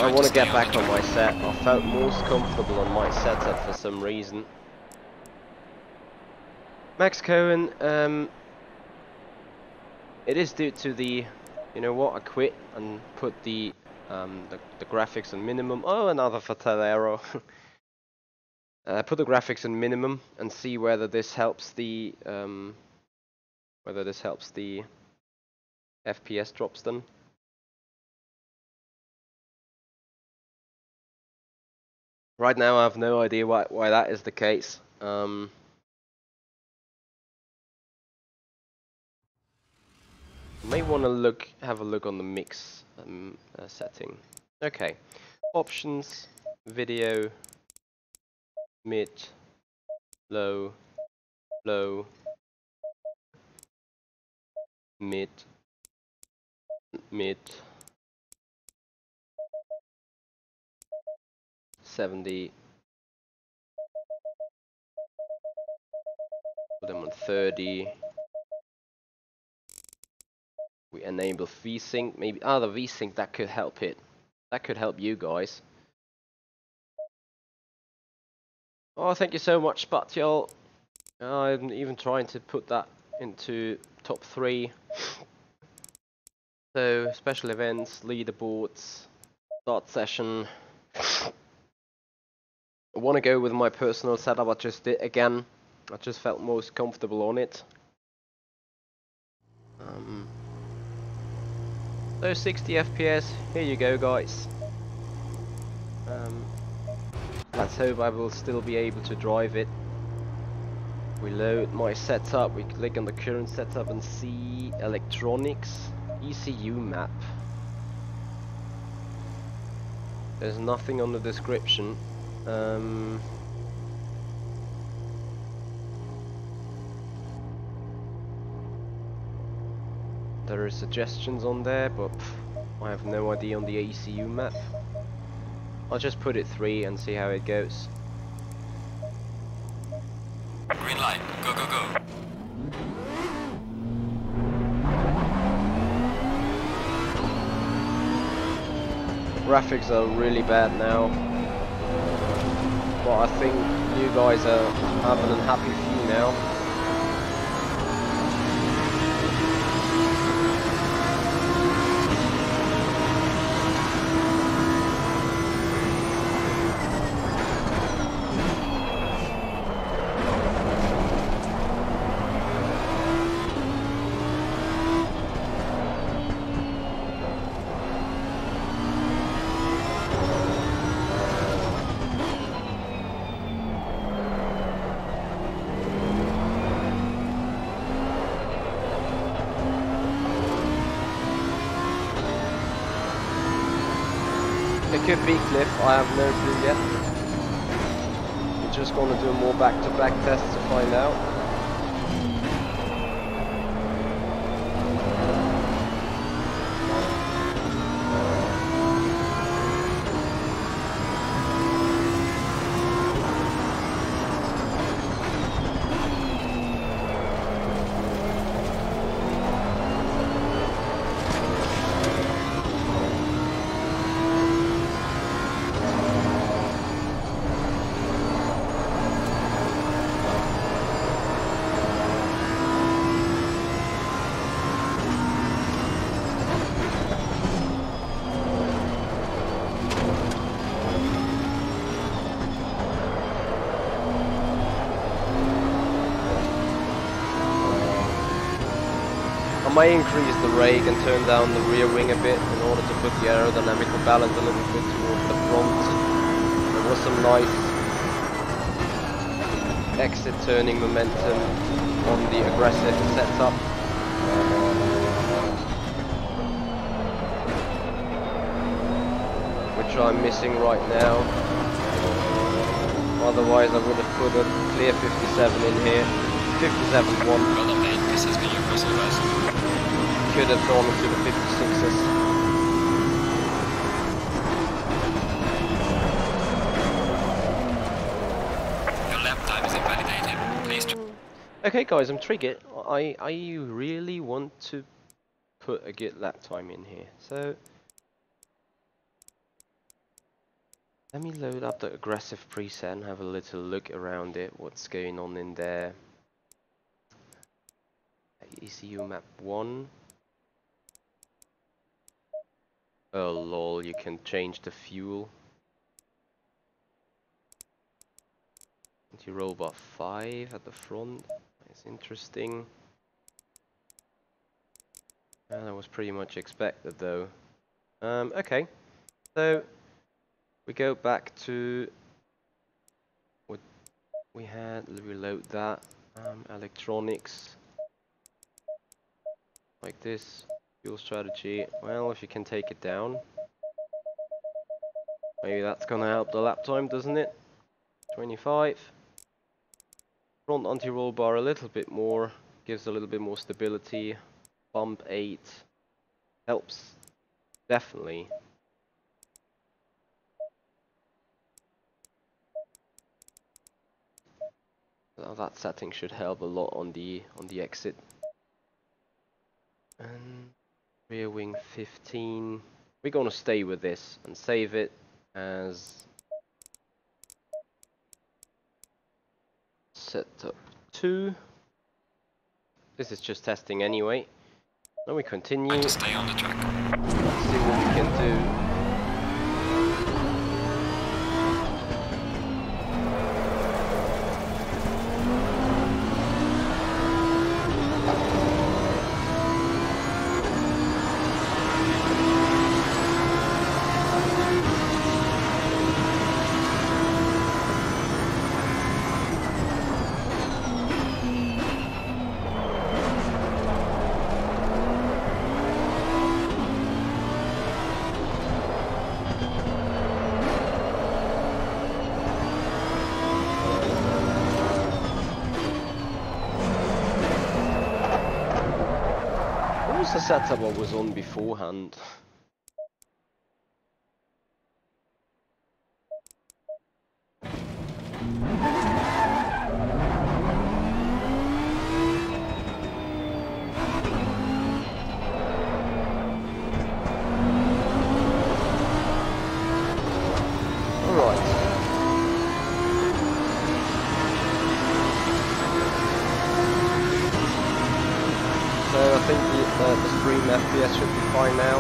I want to get back on my set. I felt most comfortable on my setup for some reason. Max Cohen, it is due to the, you know what, I quit and put the the graphics on minimum. Oh, another fatal error. Put the graphics on minimum and see whether this helps the FPS drops then. Right now I have no idea why that is the case. May want to have a look on the mix setting. Okay, options, video, mid, low, low, mid, mid, 70. Put them on 30. We enable VSync. Maybe the VSync, that could help it. That could help you guys. Oh, thank you so much, Spatyal. I'm even trying to put that into top 3. So, special events, leaderboards, start session. I want to go with my personal setup I just did again. I just felt most comfortable on it. So 60 FPS, here you go guys. Let's hope I will still be able to drive it. We load my setup, we click on the current setup and see electronics, ECU map. There's nothing on the description. There are suggestions on there, but I have no idea on the ECU map. I'll just put it 3 and see how it goes. Green light, go, go, go. Graphics are really bad now, but I think you guys are having a happy few now. It could be Cliff, I have no clue yet. We're just going to do more back-to-back tests to find out. I might increase the rake and turn down the rear wing a bit in order to put the aerodynamical balance a little bit towards the front. There was some nice exit turning momentum on the aggressive setup. Which I'm missing right now. Otherwise I would have put a clear 57 in here. 57.1. Well done, mate. This has been your personal best. Could have gone into the 56s. Your lap time is invalidated. Please. Okay guys, I'm triggered. I really want to put a good lap time in here. So let me load up the aggressive preset and have a little look around it. What's going on in there? ECU map 1. Oh lol, you can change the fuel. Anti-roll bar 5 at the front. That's interesting. That was pretty much expected though. Okay, so we go back to what we had. Reload that. Electronics. Like this. Fuel strategy. Well, if you can take it down. Maybe that's gonna help the lap time, doesn't it? 25. Front anti-roll bar a little bit more. Gives a little bit more stability. Bump 8. Helps. Definitely. Well, that setting should help a lot on the exit. And rear wing 15. We're gonna stay with this and save it as setup 2. This is just testing anyway. Then we continue. Try to stay on the track. Let's see what we can do. The setup I was on beforehand. The stream FPS should be fine now.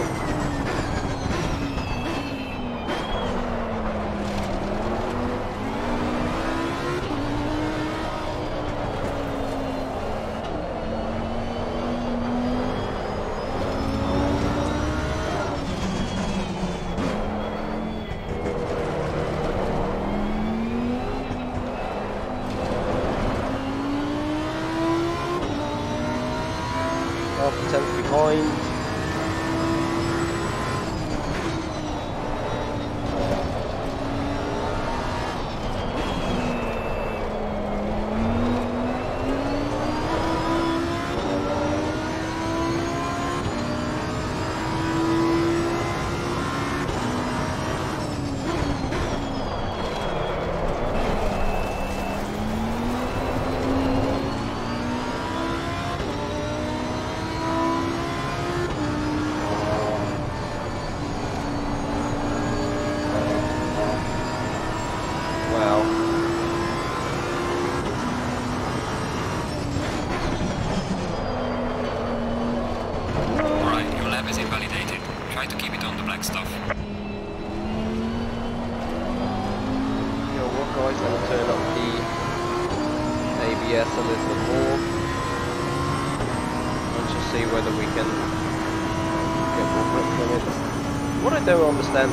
Half a tenth behind.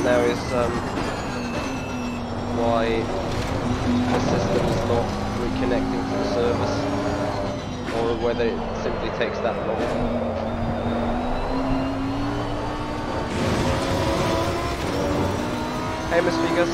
Now is why the system is not reconnecting to the service, or whether it simply takes that long. Hey, Miss Vegas.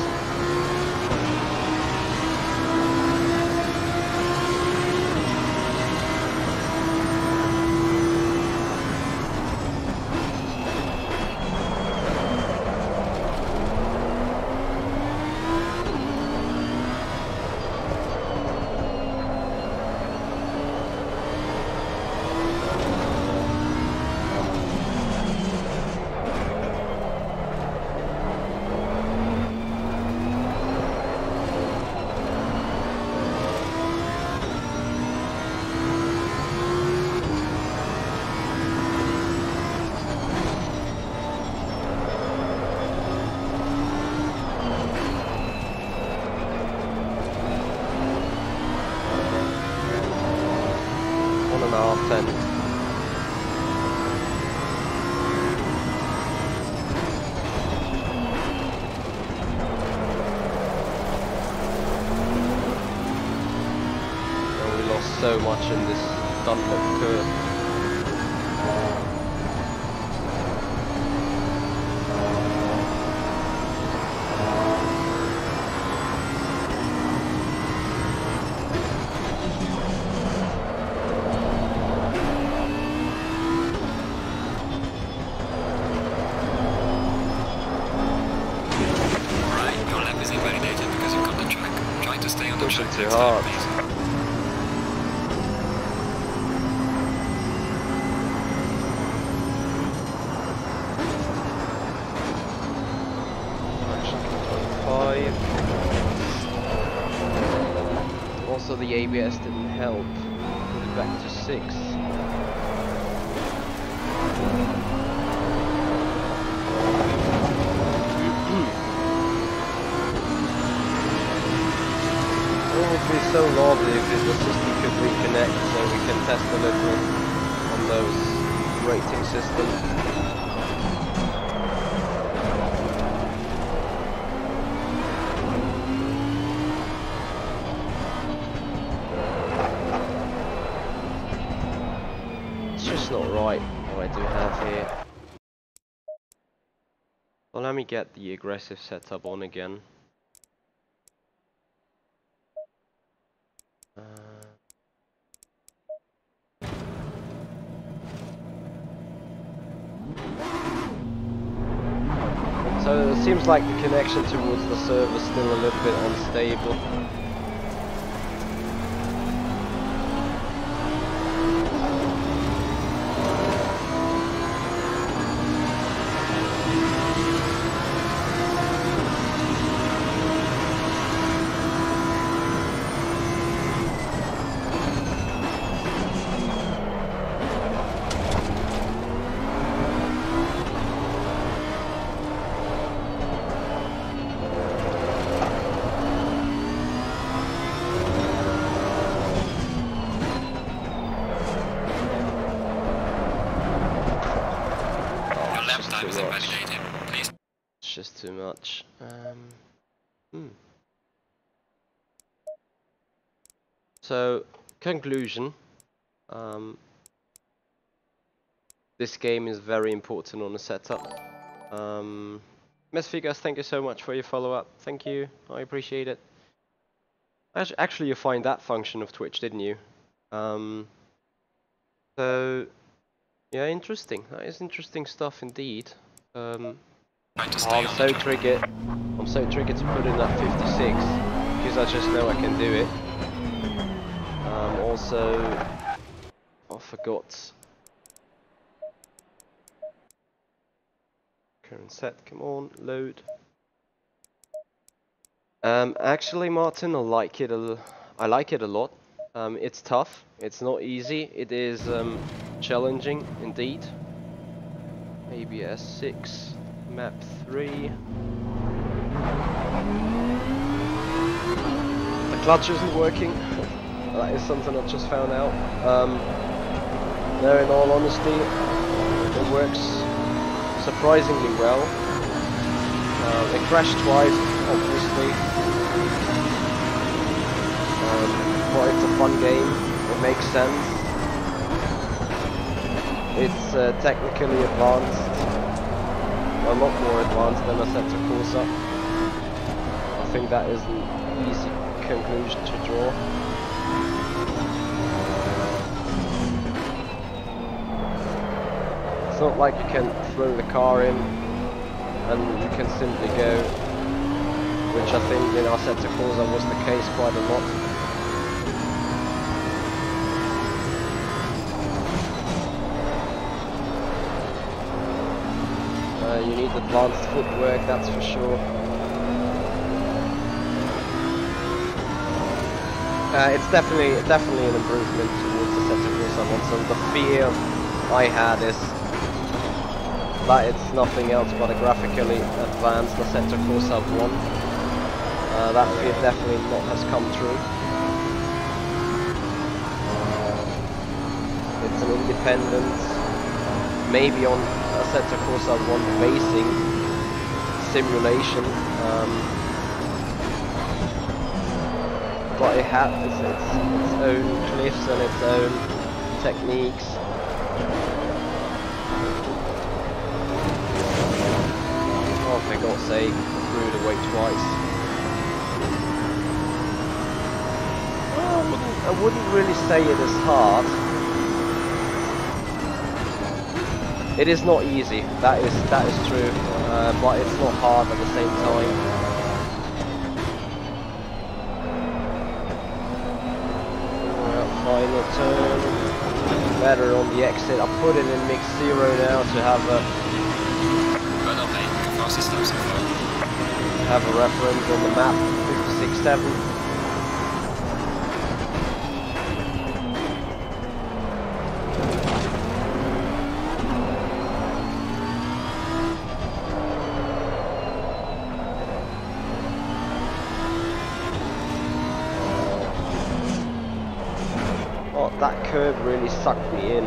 9.5, 10. And we lost so much in this Dunlop curve. Too hard. Also the ABS didn't help. Put it back to 6. It would be so lovely if the system could reconnect so we can test a little on those rating systems. It's just not right what I do have here. Well, let me get the aggressive setup on again. So it seems like the connection towards the server is still a little bit unstable. It's just too much. So, conclusion. This game is very important on the setup. Mesfigas, thank you so much for your follow-up. Thank you, I appreciate it. Actually, you find that function of Twitch, didn't you? So, yeah, interesting. That is interesting stuff indeed. I'm so triggered. I'm so triggered to put in that 56 because I just know I can do it. Also, I forgot. Current set, come on, load. Actually, Martin, I like it a lot. It's tough. It's not easy. It is challenging indeed. ABS 6, map 3. The clutch isn't working. That is something I've just found out. No, in all honesty, it works surprisingly well. It crashed twice, obviously. But it's a fun game. It makes sense. It's technically advanced. A lot more advanced than Assetto Corsa. I think that is an easy conclusion to draw. It's not like you can throw the car in and you can simply go, which I think in Assetto Corsa was the case quite a lot. You need advanced footwork, that's for sure. It's definitely an improvement towards the Assetto Corsa one. So the fear I had is that it's nothing else but a graphically advanced Assetto Corsa 1. That fear definitely has come true. It's an independent, maybe on Assetto Corsa 1 racing simulation, but it has its own cliffs and its own techniques. Oh, for God's sake, threw it away twice. I wouldn't really say it is hard. It is not easy, that is true, but it's not hard at the same time. Final turn, better on the exit. I put it in mix 0 now to have a reference on the map. 56.7. That curve really sucked me in.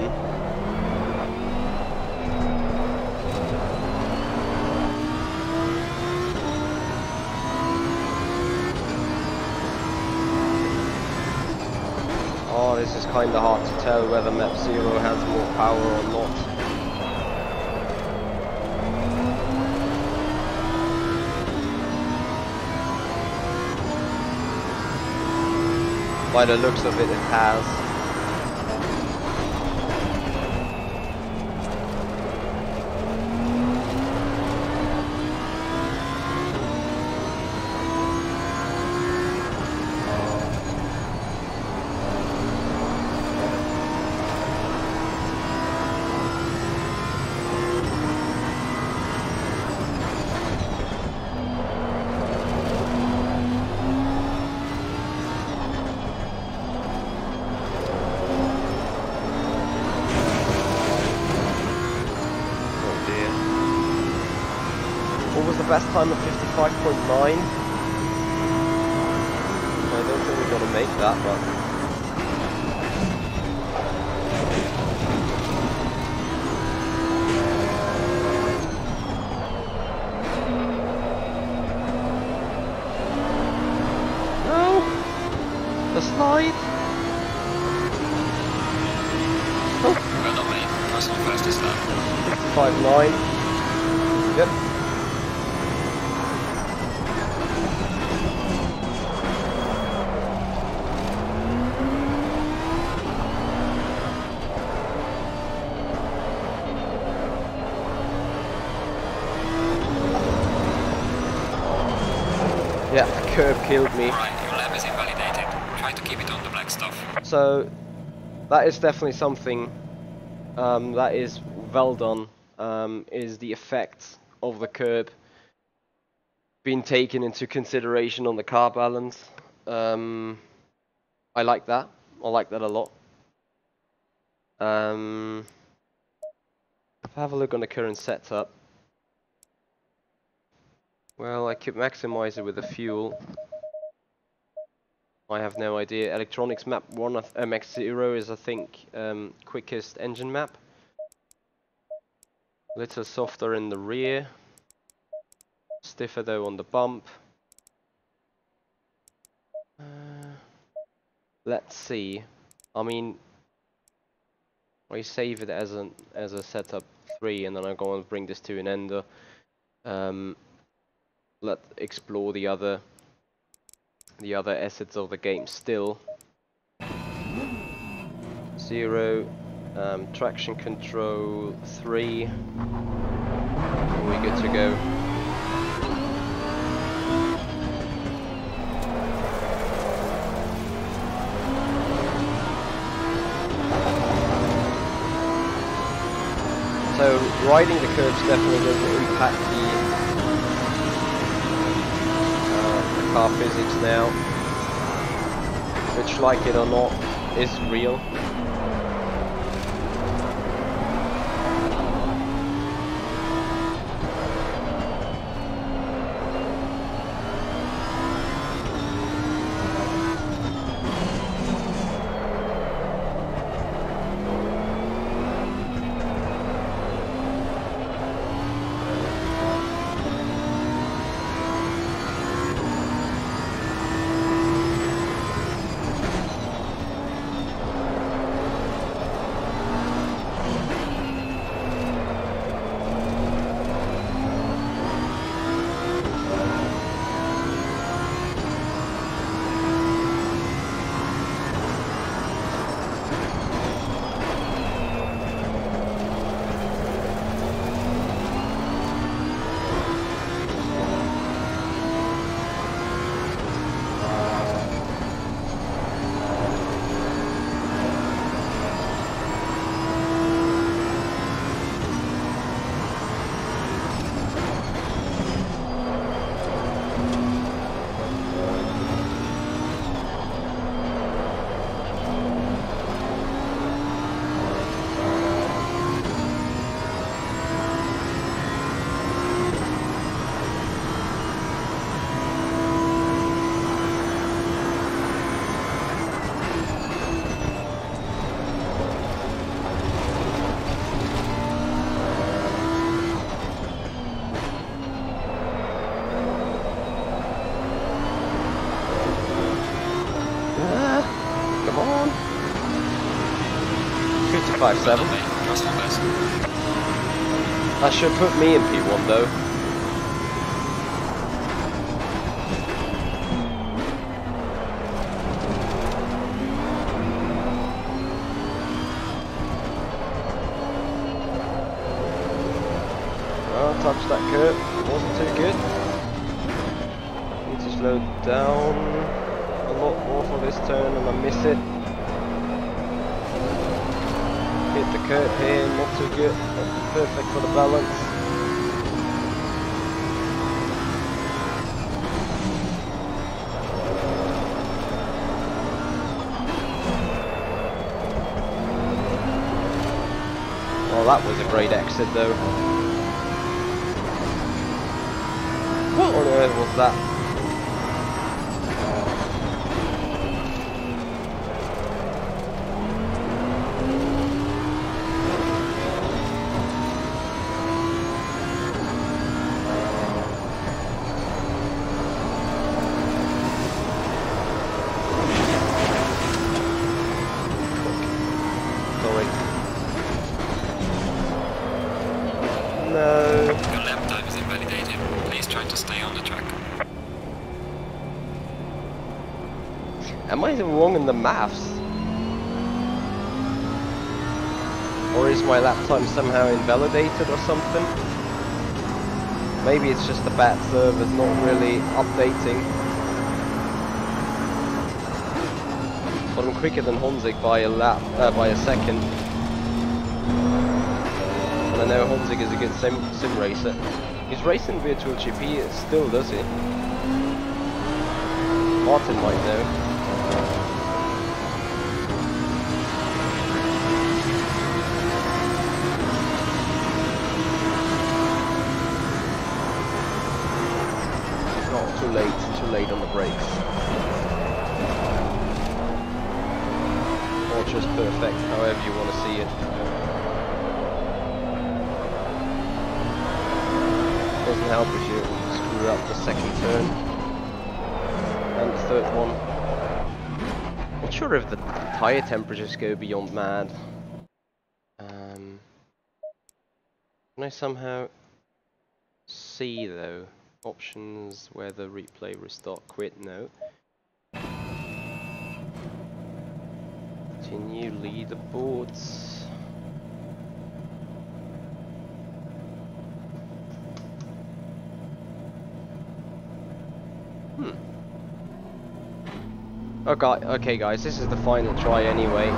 Oh, this is kind of hard to tell whether map 0 has more power or not. By the looks of it, it has. Best time of 55.9. I don't think we're gonna make that, but no, the slide. Oh. Well done, mate. Personal fastest lap. 55.9. Yep. Yeah, the curb killed me. Alright, your lap is invalidated. Try to keep it on the black stuff. So, that is definitely something that is well done, is the effect of the curb being taken into consideration on the car balance. I like that. I like that a lot. If I have a look on the current setup, well, I could maximize it with the fuel. I have no idea. Electronics map 1 of MX0 is, I think, quickest engine map. Little softer in the rear. Stiffer though on the bump. Let's see. I mean, I save it as a setup 3, and then I go and bring this to an ender. Let's explore the other assets of the game still. 0, traction control 3. We're good to go. So riding the curbs definitely doesn't impact the car physics now, which, like it or not, is real. 257. Trust my best. That should put me in P1 though. Touched that curve, it wasn't too good. Need to slow down a lot more for this turn and I miss it. Hit the curve here, not too good, not perfect for the balance. Well, that was a great exit though. What on earth was that? Sorry. No. Your lap time is invalidated. Please try to stay on the track. Am I wrong in the maths? Or is my lap time somehow invalidated or something? Maybe it's just the bad server's not really updating. But I'm quicker than Honzig by a lap, by a second. And I know Honzig is a good sim racer. He's racing virtual GP still, does he? Martin might know. Too late on the brakes. Or just perfect, however you want to see it. Doesn't help if you screw up the second turn. And the third one. Not sure if the tyre temperatures go beyond mad. Can I somehow see though? Options, weather, replay, restart, quit, no. Continue leaderboards. Okay guys, this is the final try anyway.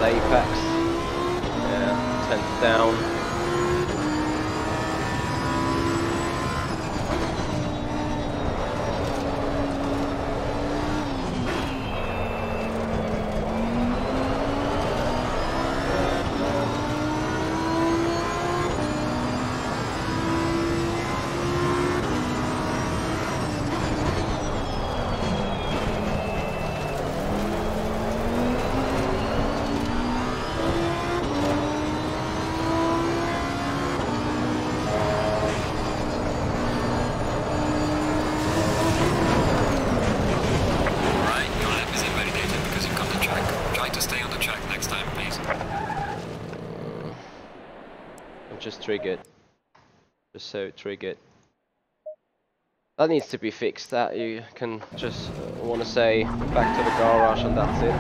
Apex. Yeah, 10th down. Just triggered. Just so triggered. That needs to be fixed. That you can just want to say back to the garage and that's it.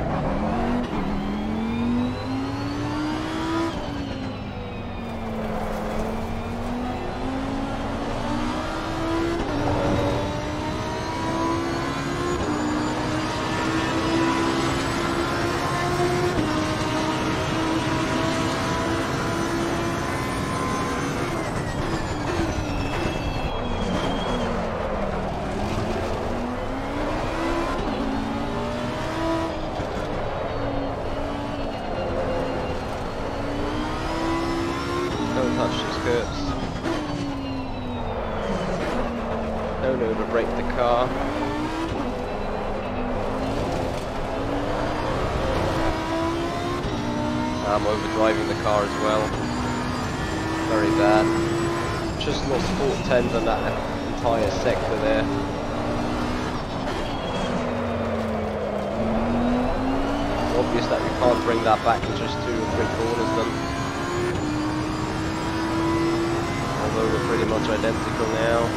curves. Don't overbrake the car. I'm overdriving the car as well. Very bad. Just lost 4/10 on that entire sector there. Obvious that we can't bring that back in just 2 or 3 corners then. Although we're pretty much identical now.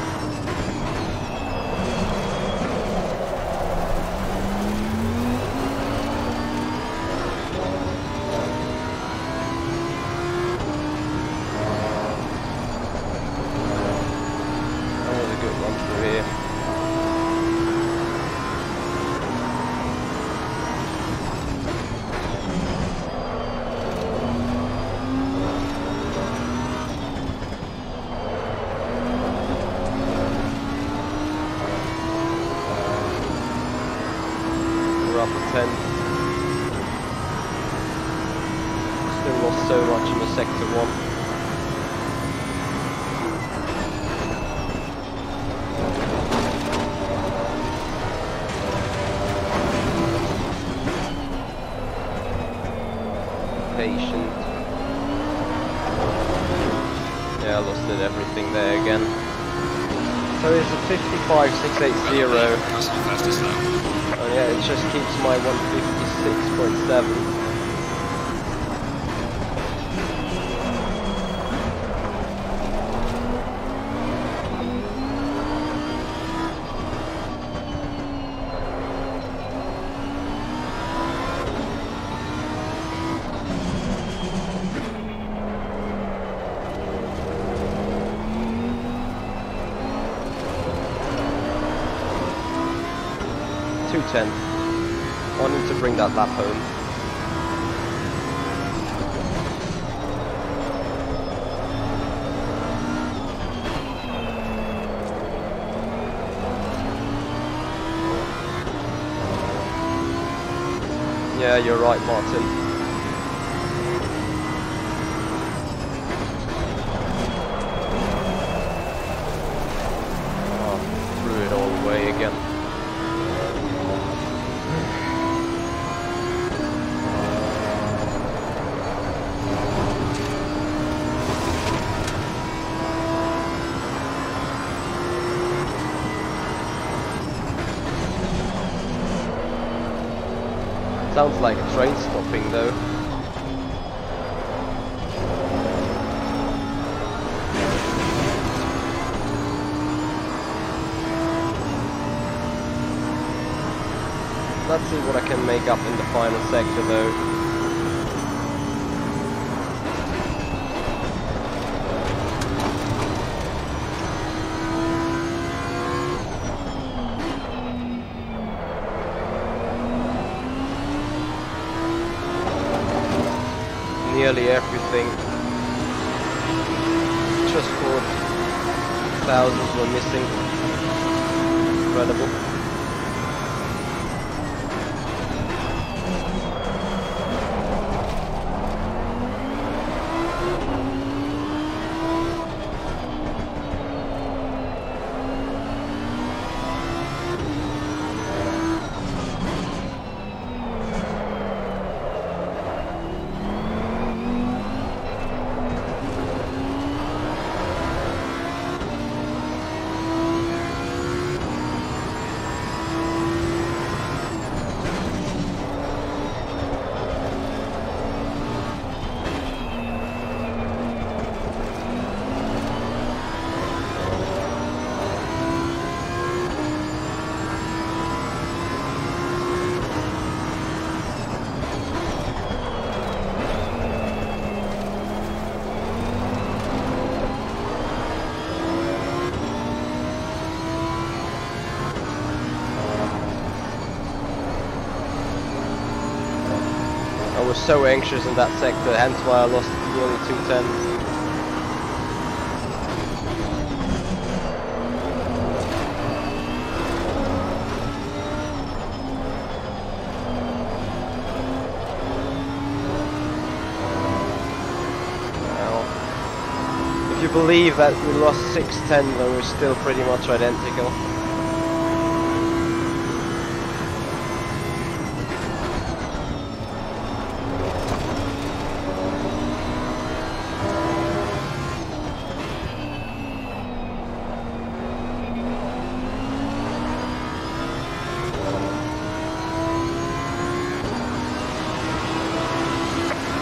That was a good run through here. Up to 10. Still lost so much in the sector 1. Patient. Yeah, I lost it everything there again. So it's a 55.680. That's not fastest though. Oh yeah, it just keeps my 156.7. I need to bring that lap home. Yeah, you're right, Martin. Oh, threw it all away again. Sounds like a train stopping though. Let's see what I can make up in the final sector though. Nearly everything. Just 4,000 were missing. Incredible. I was so anxious in that sector, hence why I lost nearly 2/10. If believe that we lost 6-10 when we're still pretty much identical.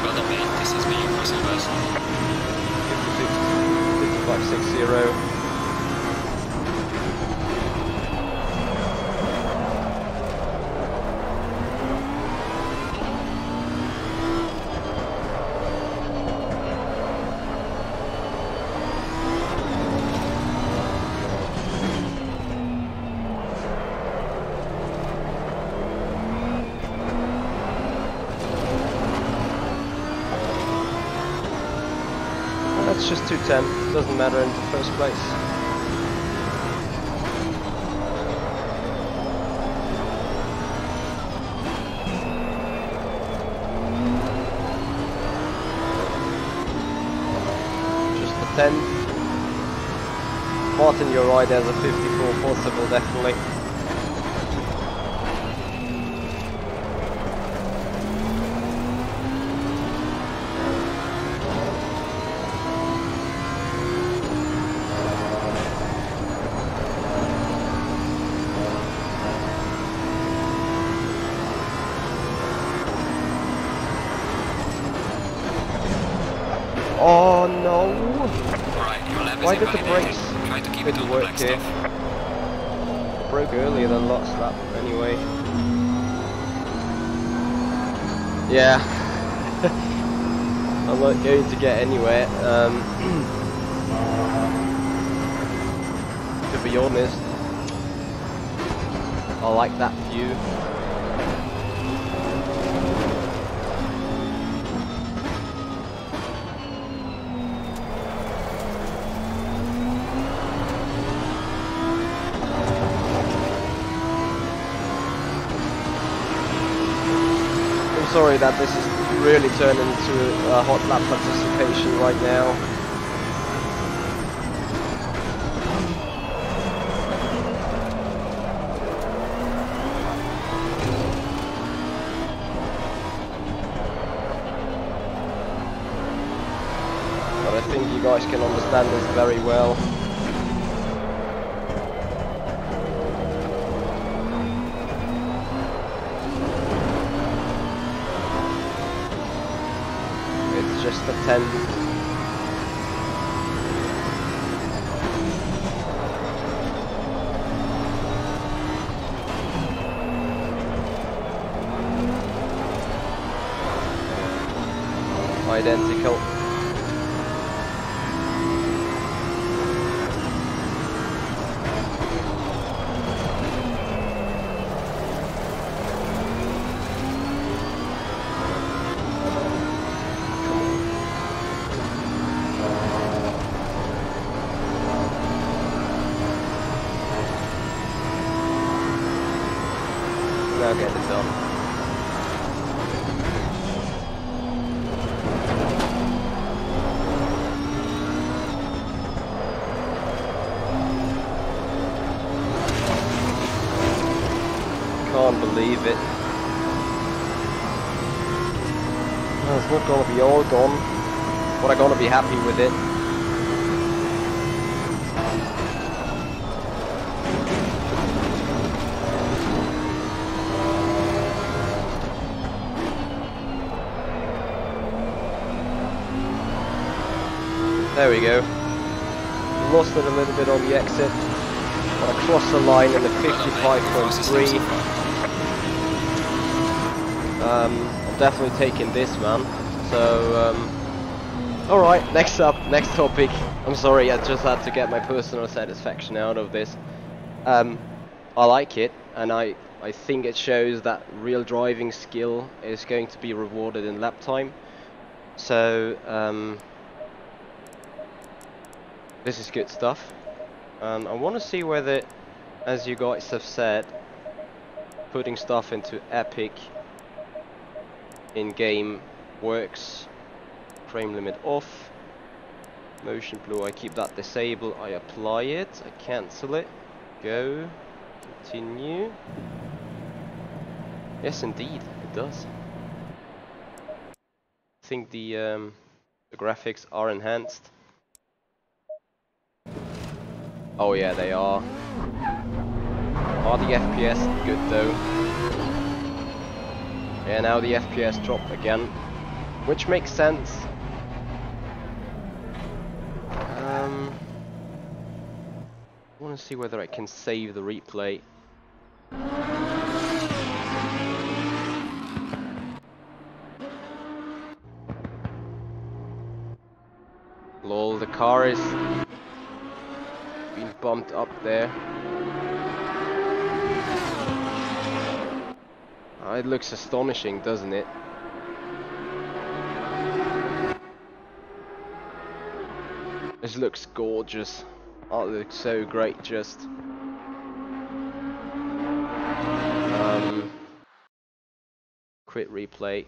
Well done, mate. This has been your personal best. 55.60. That's just 210, doesn't matter in the first place. Just the 10. Martin, you're right, there's a 54 possible, definitely. Oh no! Alright, your lap is Why did the invalidated. brakes Try to keep it didn't on the work black here? stuff. Broke earlier than last lap, anyway. Yeah. I'm not going to get anywhere. To be honest, I like that view. I'm sorry that this is really turning into a hot lap participation right now. But I think you guys can understand this very well. It's just a 10. Identical. Now get it done. Can't believe it. No, it's not gonna be all gone, but I'm gonna be happy with it. There we go. Lost it a little bit on the exit, but I crossed the line in the 55.3. I'm definitely taking this, man. So, alright, next topic. I'm sorry, I just had to get my personal satisfaction out of this. I like it, and I think it shows that real driving skill is going to be rewarded in lap time. So, this is good stuff. I want to see whether, as you guys have said, putting stuff into Epic in game works. Frame limit off. Motion blue, I keep that disabled, I apply it, I cancel it, go, continue. Yes indeed, it does. I think the graphics are enhanced. Oh yeah, they are. Are the FPS good though? Yeah, now the FPS drop again, which makes sense. I want to see whether I can save the replay. Lol, the car is been bumped up there. Oh, it looks astonishing, doesn't it? This looks gorgeous. Oh, it looks so great, just. Quit replay.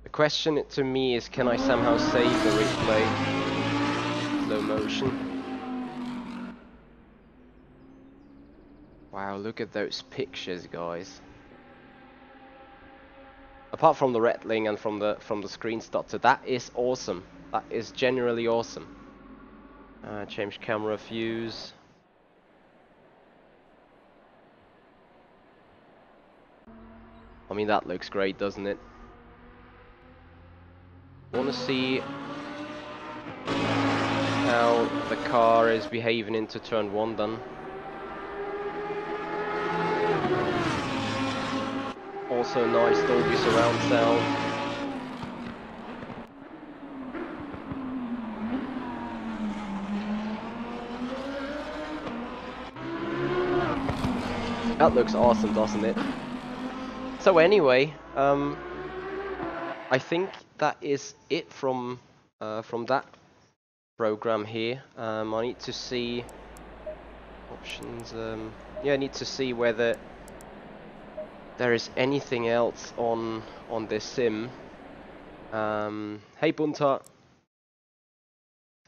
The question to me is, can I somehow save the replay? Slow motion. Wow, look at those pictures, guys. Apart from the rattling and from the screen stutter, that is awesome. That is generally awesome. Change camera views. I mean, that looks great, doesn't it? Want to see how the car is behaving into turn 1 then. Also nice Dolby surround sound. That looks awesome, doesn't it? So anyway, I think that is it from that program here. I need to see options. Yeah, I need to see whether there is anything else on this sim. Hey Bunta.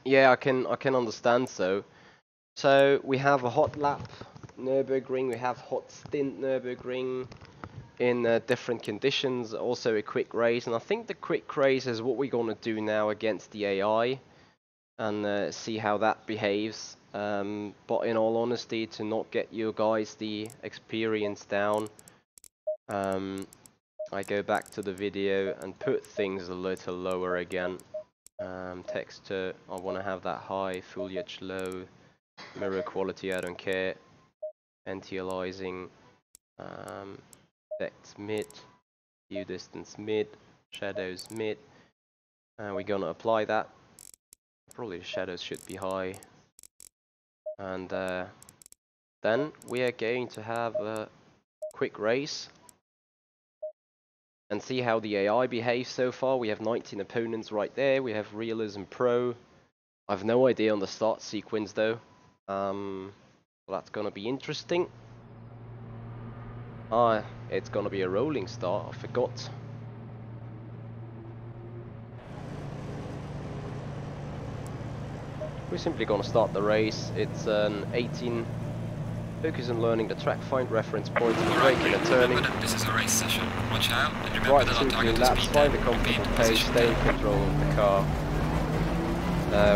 Yeah, I can understand so. So we have a hot lap Nürburgring, we have hot stint Nürburgring in different conditions, also a quick race, and I think the quick race is what we're gonna do now against the AI and see how that behaves. But in all honesty, to not get you guys the experience down, I go back to the video and put things a little lower again. Texture, I want to have that high, foliage low, mirror quality, I don't care, anti-aliasing, depth mid, view distance mid, shadows mid. We're gonna apply that. Probably the shadows should be high. And then we are going to have a quick race and see how the AI behaves so far. We have 19 opponents right there. We have Realism Pro. I have no idea on the start sequence though. Well, that's gonna be interesting. It's gonna be a rolling start, I forgot. We're simply gonna start the race. It's an 18. Focus on learning the track, find reference points, braking and turning. This is a race session. Watch out, and remember Right that our 2 target laps, is find a comfortable pace, stay in control of the car.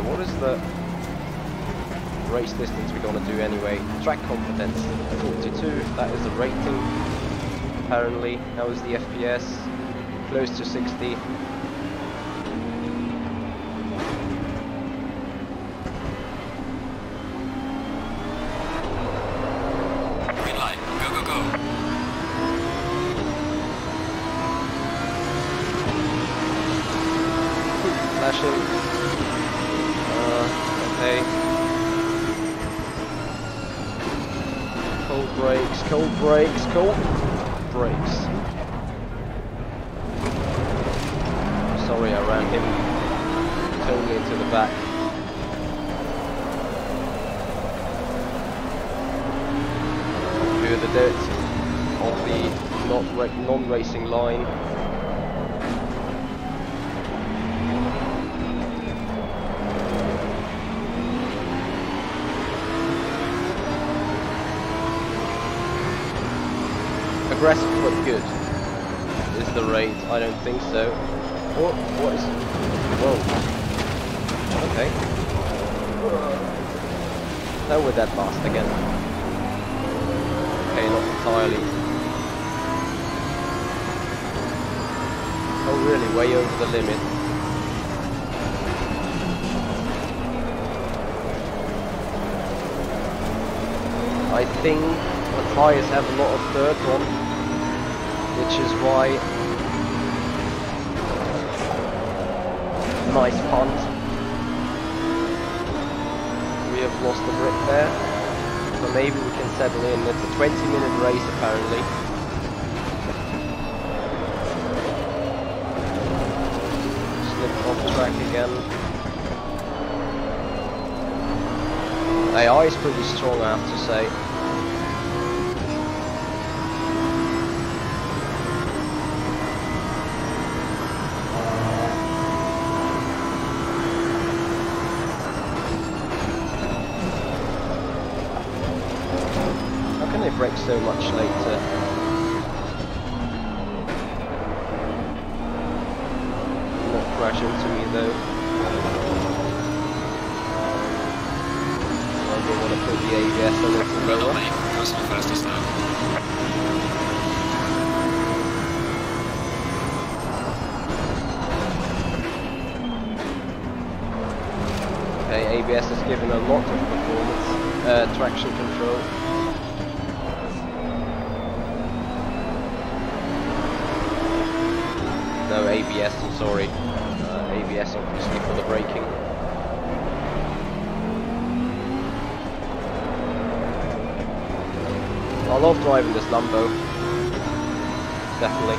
What is the race distance we're gonna do anyway? Track confidence 42, that is the rating. Apparently, how is the FPS? Close to 60. Green light, go, go, go. Flashing. Okay. Cold brakes, cold brakes, cold brakes. Sorry, I ran him totally into the back. Clear the dirt of the non-racing line. aggressive but good is the rate. I don't think so. What is... Whoa. Okay. Now we're dead last again. Okay, not entirely. Oh really, way over the limit. I think the tyres have a lot of dirt on, which is why... Nice punt. We have lost a grip there, so maybe we can settle in. It's a 20-minute race apparently. Slipped off track again. AI is pretty strong, I have to say. How can they brake so much later? Not crash into me though. I want to put the ABS a little lower. Personal fastest now. Okay, ABS has given a lot of performance, traction control. No, ABS, I'm sorry. ABS obviously for the braking. I love driving this Lambo. Definitely.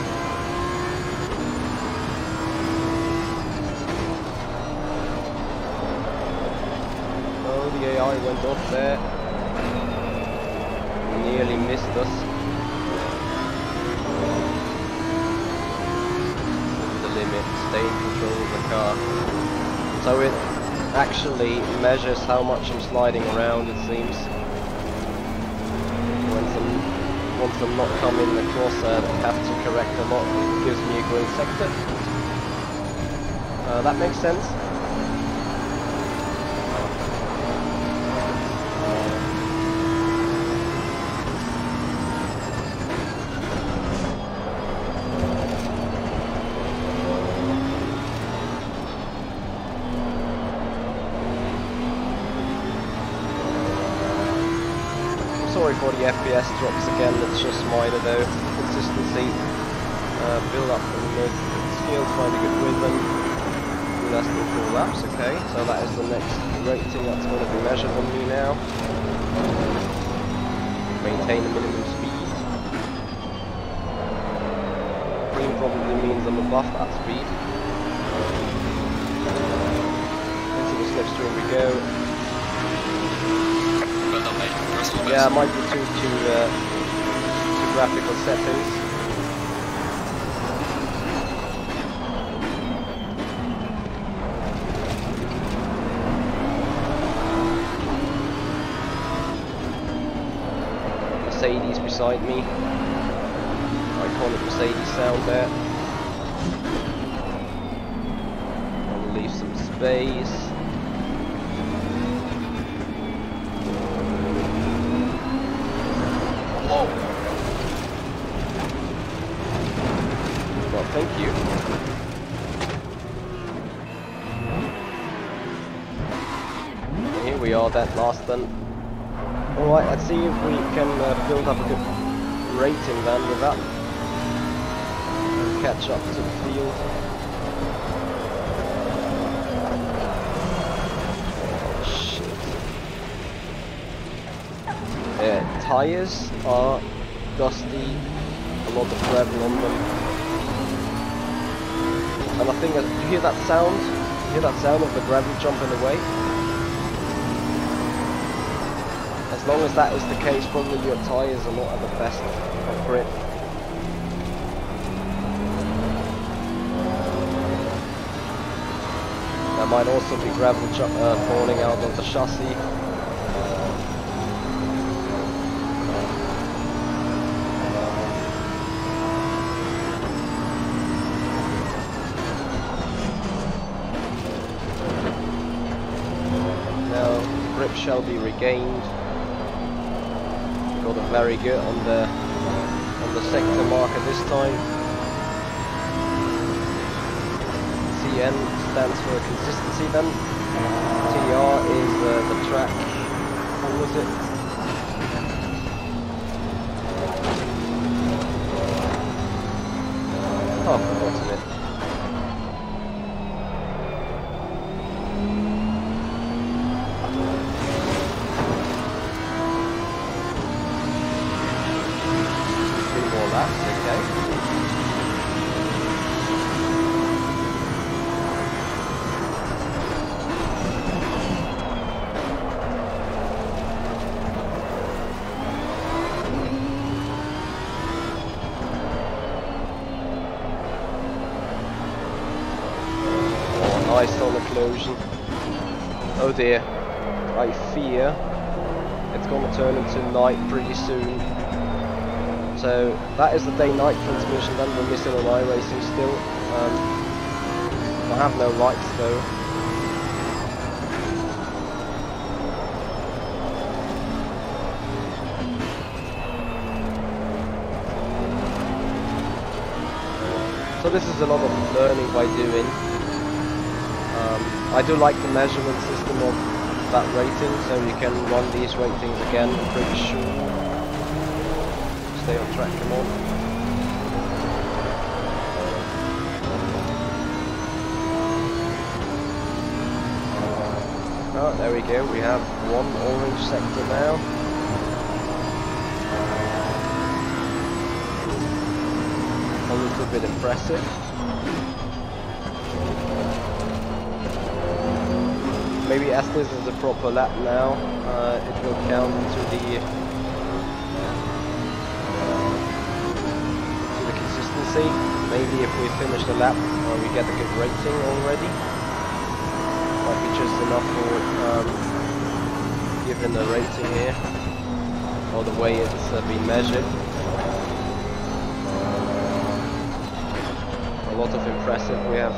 Oh, the AI went off there. Nearly missed us. The limit, stay in control of the car. So it actually measures how much I'm sliding around, it seems. Once I'm not coming across, I have to correct a lot. It gives me a green sector. That makes sense. Sorry for the FPS drops again, it's just minor though. Consistency, build up the skill, find a good rhythm, do less than 4 laps, okay. So that is the next rating that's going to be measured on me now. Maintain a minimum speed. Green probably means I'm above that speed. Into the slipstream we go. Yeah, I might be too graphical settings. Mercedes beside me. Iconic Mercedes sound there. I'll leave some space. Well, thank you. Here we are, that last then. Alright, let's see if we can build up a good rating then with that. And catch up to the field. Shit. Tires are dusty, a lot of gravel on them. And I think that, you hear that sound? You hear that sound of the gravel jumping away? As long as that is the case, probably your tyres are not at the best of grip. There might also be gravel falling out of the chassis. shall be regained. Got it very good on the sector marker this time. CN stands for consistency then. TR is the track. What was it? Oh, I've forgotten it. That's okay. Oh, nice on occlusion. Oh dear. I fear it's gonna turn into night pretty soon. So that is the day-night transmission, then we're missing an iRacing still. I have no lights though. So this is a lot of learning by doing. I do like the measurement system of that rating, so you can run these ratings again, I'm pretty sure. Stay on track, come on. Oh, there we go, we have one orange sector now. A little bit impressive. Maybe as this is a proper lap now, it will count to the consistency. Maybe if we finish the lap, we get a good rating already. Might be just enough for giving a rating here, or the way it's been measured. A lot of impressive we have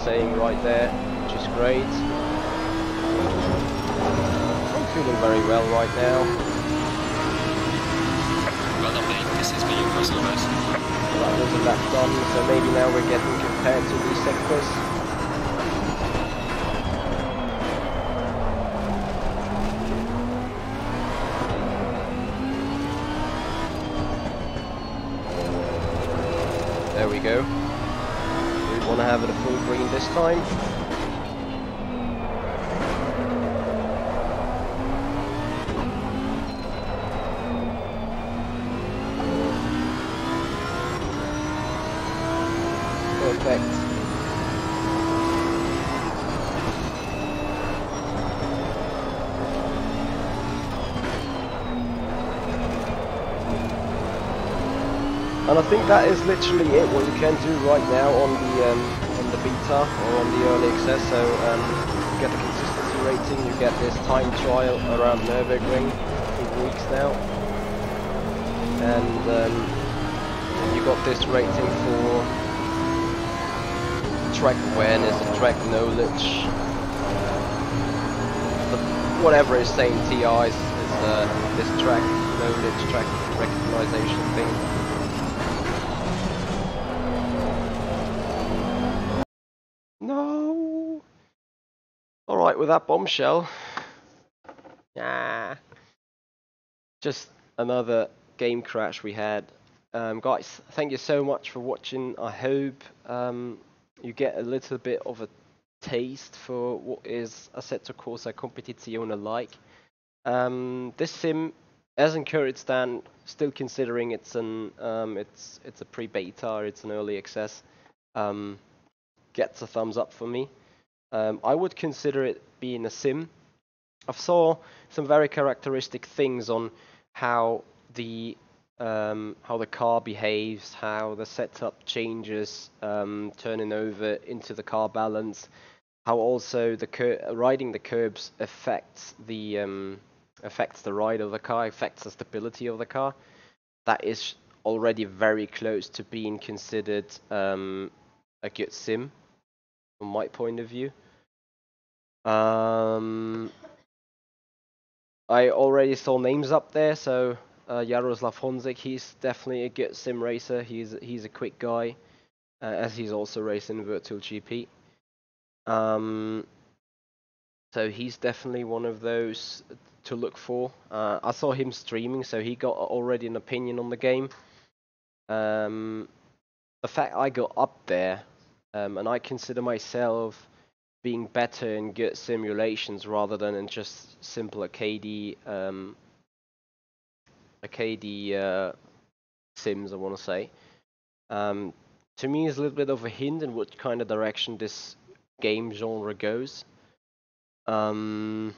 saying right there, which is great. I'm feeling very well right now. Well done, mate. This is for your personal best. So that was a lap done, so maybe now we're getting compared to these sectors. There we go. We want to have it a full green this time. Perfect. And I think that is literally it, what you can do right now on the beta or on the early access. So you get the consistency rating, you get this time trial around Nürburgring, 2 weeks now, and you got this rating for track awareness and track knowledge. Whatever is saying TI is this track knowledge, track recognition thing. No. All right, with that bombshell. Yeah. Just another game crash we had. Guys, thank you so much for watching. I hope you get a little bit of a taste for what is Assetto Corsa Competizione like. This sim, as encouraged, Dan, still considering it's an it's a pre-beta, it's an early access. Gets a thumbs up for me. I would consider it being a sim. I saw some very characteristic things on how the car behaves, how the setup changes, turning over into the car balance, how also the riding the curbs affects the ride of the car, affects the stability of the car. That is already very close to being considered a good sim, from my point of view. I already saw names up there, so Jaroslav Honzik, he's definitely a good sim racer. He's a quick guy, as he's also racing Virtual GP. So he's definitely one of those to look for. I saw him streaming, so he got already an opinion on the game. The fact I got up there, and I consider myself being better in good simulations rather than in just simple arcade sims, I want to say. To me, is a little bit of a hint in what kind of direction this game genre goes. I'm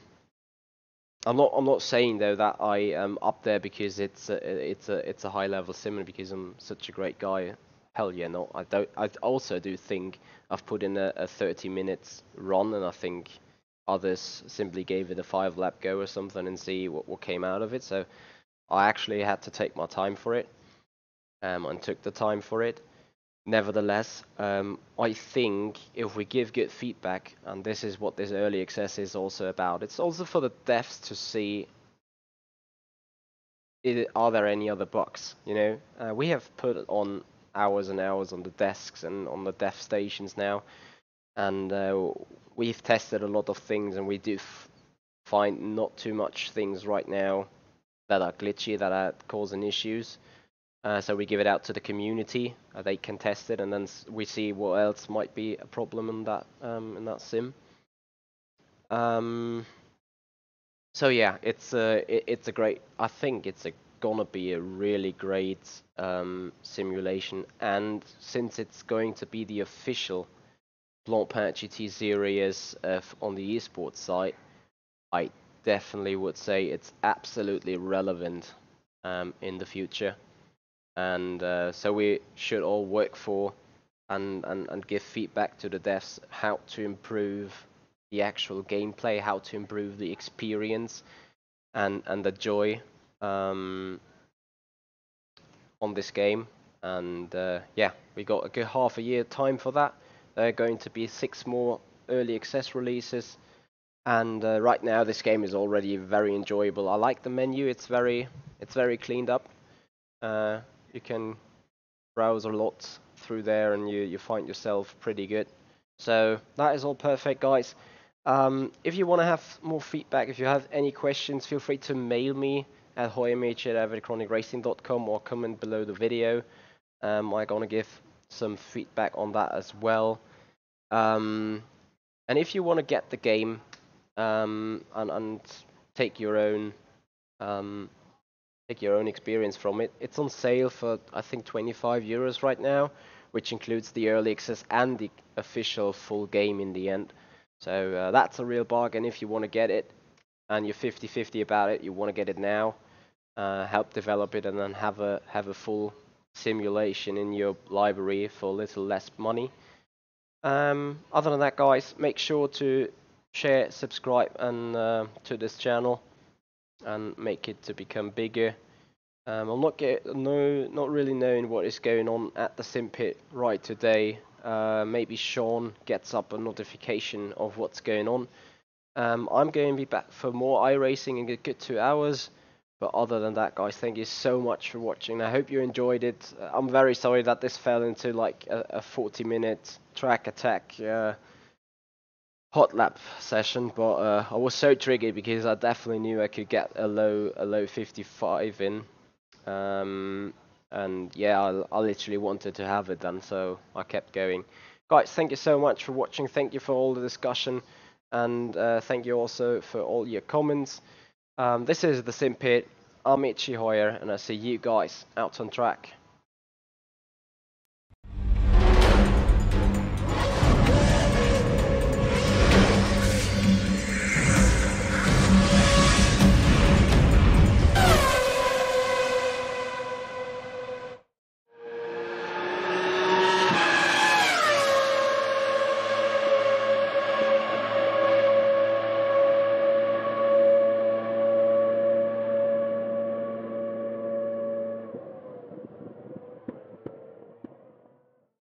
not saying though that I am up there because it's a high level sim and because I'm such a great guy. Hell yeah, no. I also do think I've put in a 30 minutes run, and I think others simply gave it a 5 lap go or something and see what came out of it. So I actually had to take my time for it, and took the time for it. Nevertheless, I think if we give good feedback, and this is what this early access is also about, it's also for the devs to see, are there any other bugs, you know? We have put on hours and hours on the desks and on the dev stations now, and we've tested a lot of things, and we do find not too much things right now that are glitchy, that are causing issues. So we give it out to the community. They can test it, and then we see what else might be a problem in that sim. So yeah, it's a great. I think it's gonna be a really great simulation, and since it's going to be the official Blancpain GT series on the esports side, I definitely would say it's absolutely relevant in the future. And so we should all work for and give feedback to the devs how to improve the actual gameplay, how to improve the experience and the joy on this game. And yeah, we got a good half a year time for that. There are going to be 6 more early access releases, and right now this game is already very enjoyable. I like the menu; it's very cleaned up. You can browse a lot through there, and you find yourself pretty good. So that is all perfect, guys. If you want to have more feedback, if you have any questions, feel free to mail me at hoyamich@everchronicracing.com or comment below the video. I'm gonna give some feedback on that as well. And if you want to get the game and take your own experience from it. It's on sale for, I think, 25 euros right now, which includes the early access and the official full game in the end. So that's a real bargain if you want to get it, and you're 50-50 about it. You want to get it now, help develop it, and then have a full simulation in your library for a little less money. Other than that, guys, make sure to share, subscribe, and to this channel, and make it to become bigger. I'm not really knowing what is going on at the sim pit right today. Maybe Sean gets up a notification of what's going on. I'm going to be back for more iRacing in a good 2 hours. But other than that, guys, thank you so much for watching. I hope you enjoyed it. I'm very sorry that this fell into like a 40-minute track attack hot lap session, but I was so triggered because I definitely knew I could get a low 55 in. And yeah, I literally wanted to have it done, so I kept going. Guys, thank you so much for watching. Thank you for all the discussion, and thank you also for all your comments. This is the Sim Pit. I'm Michi Hoyer, and I see you guys out on track.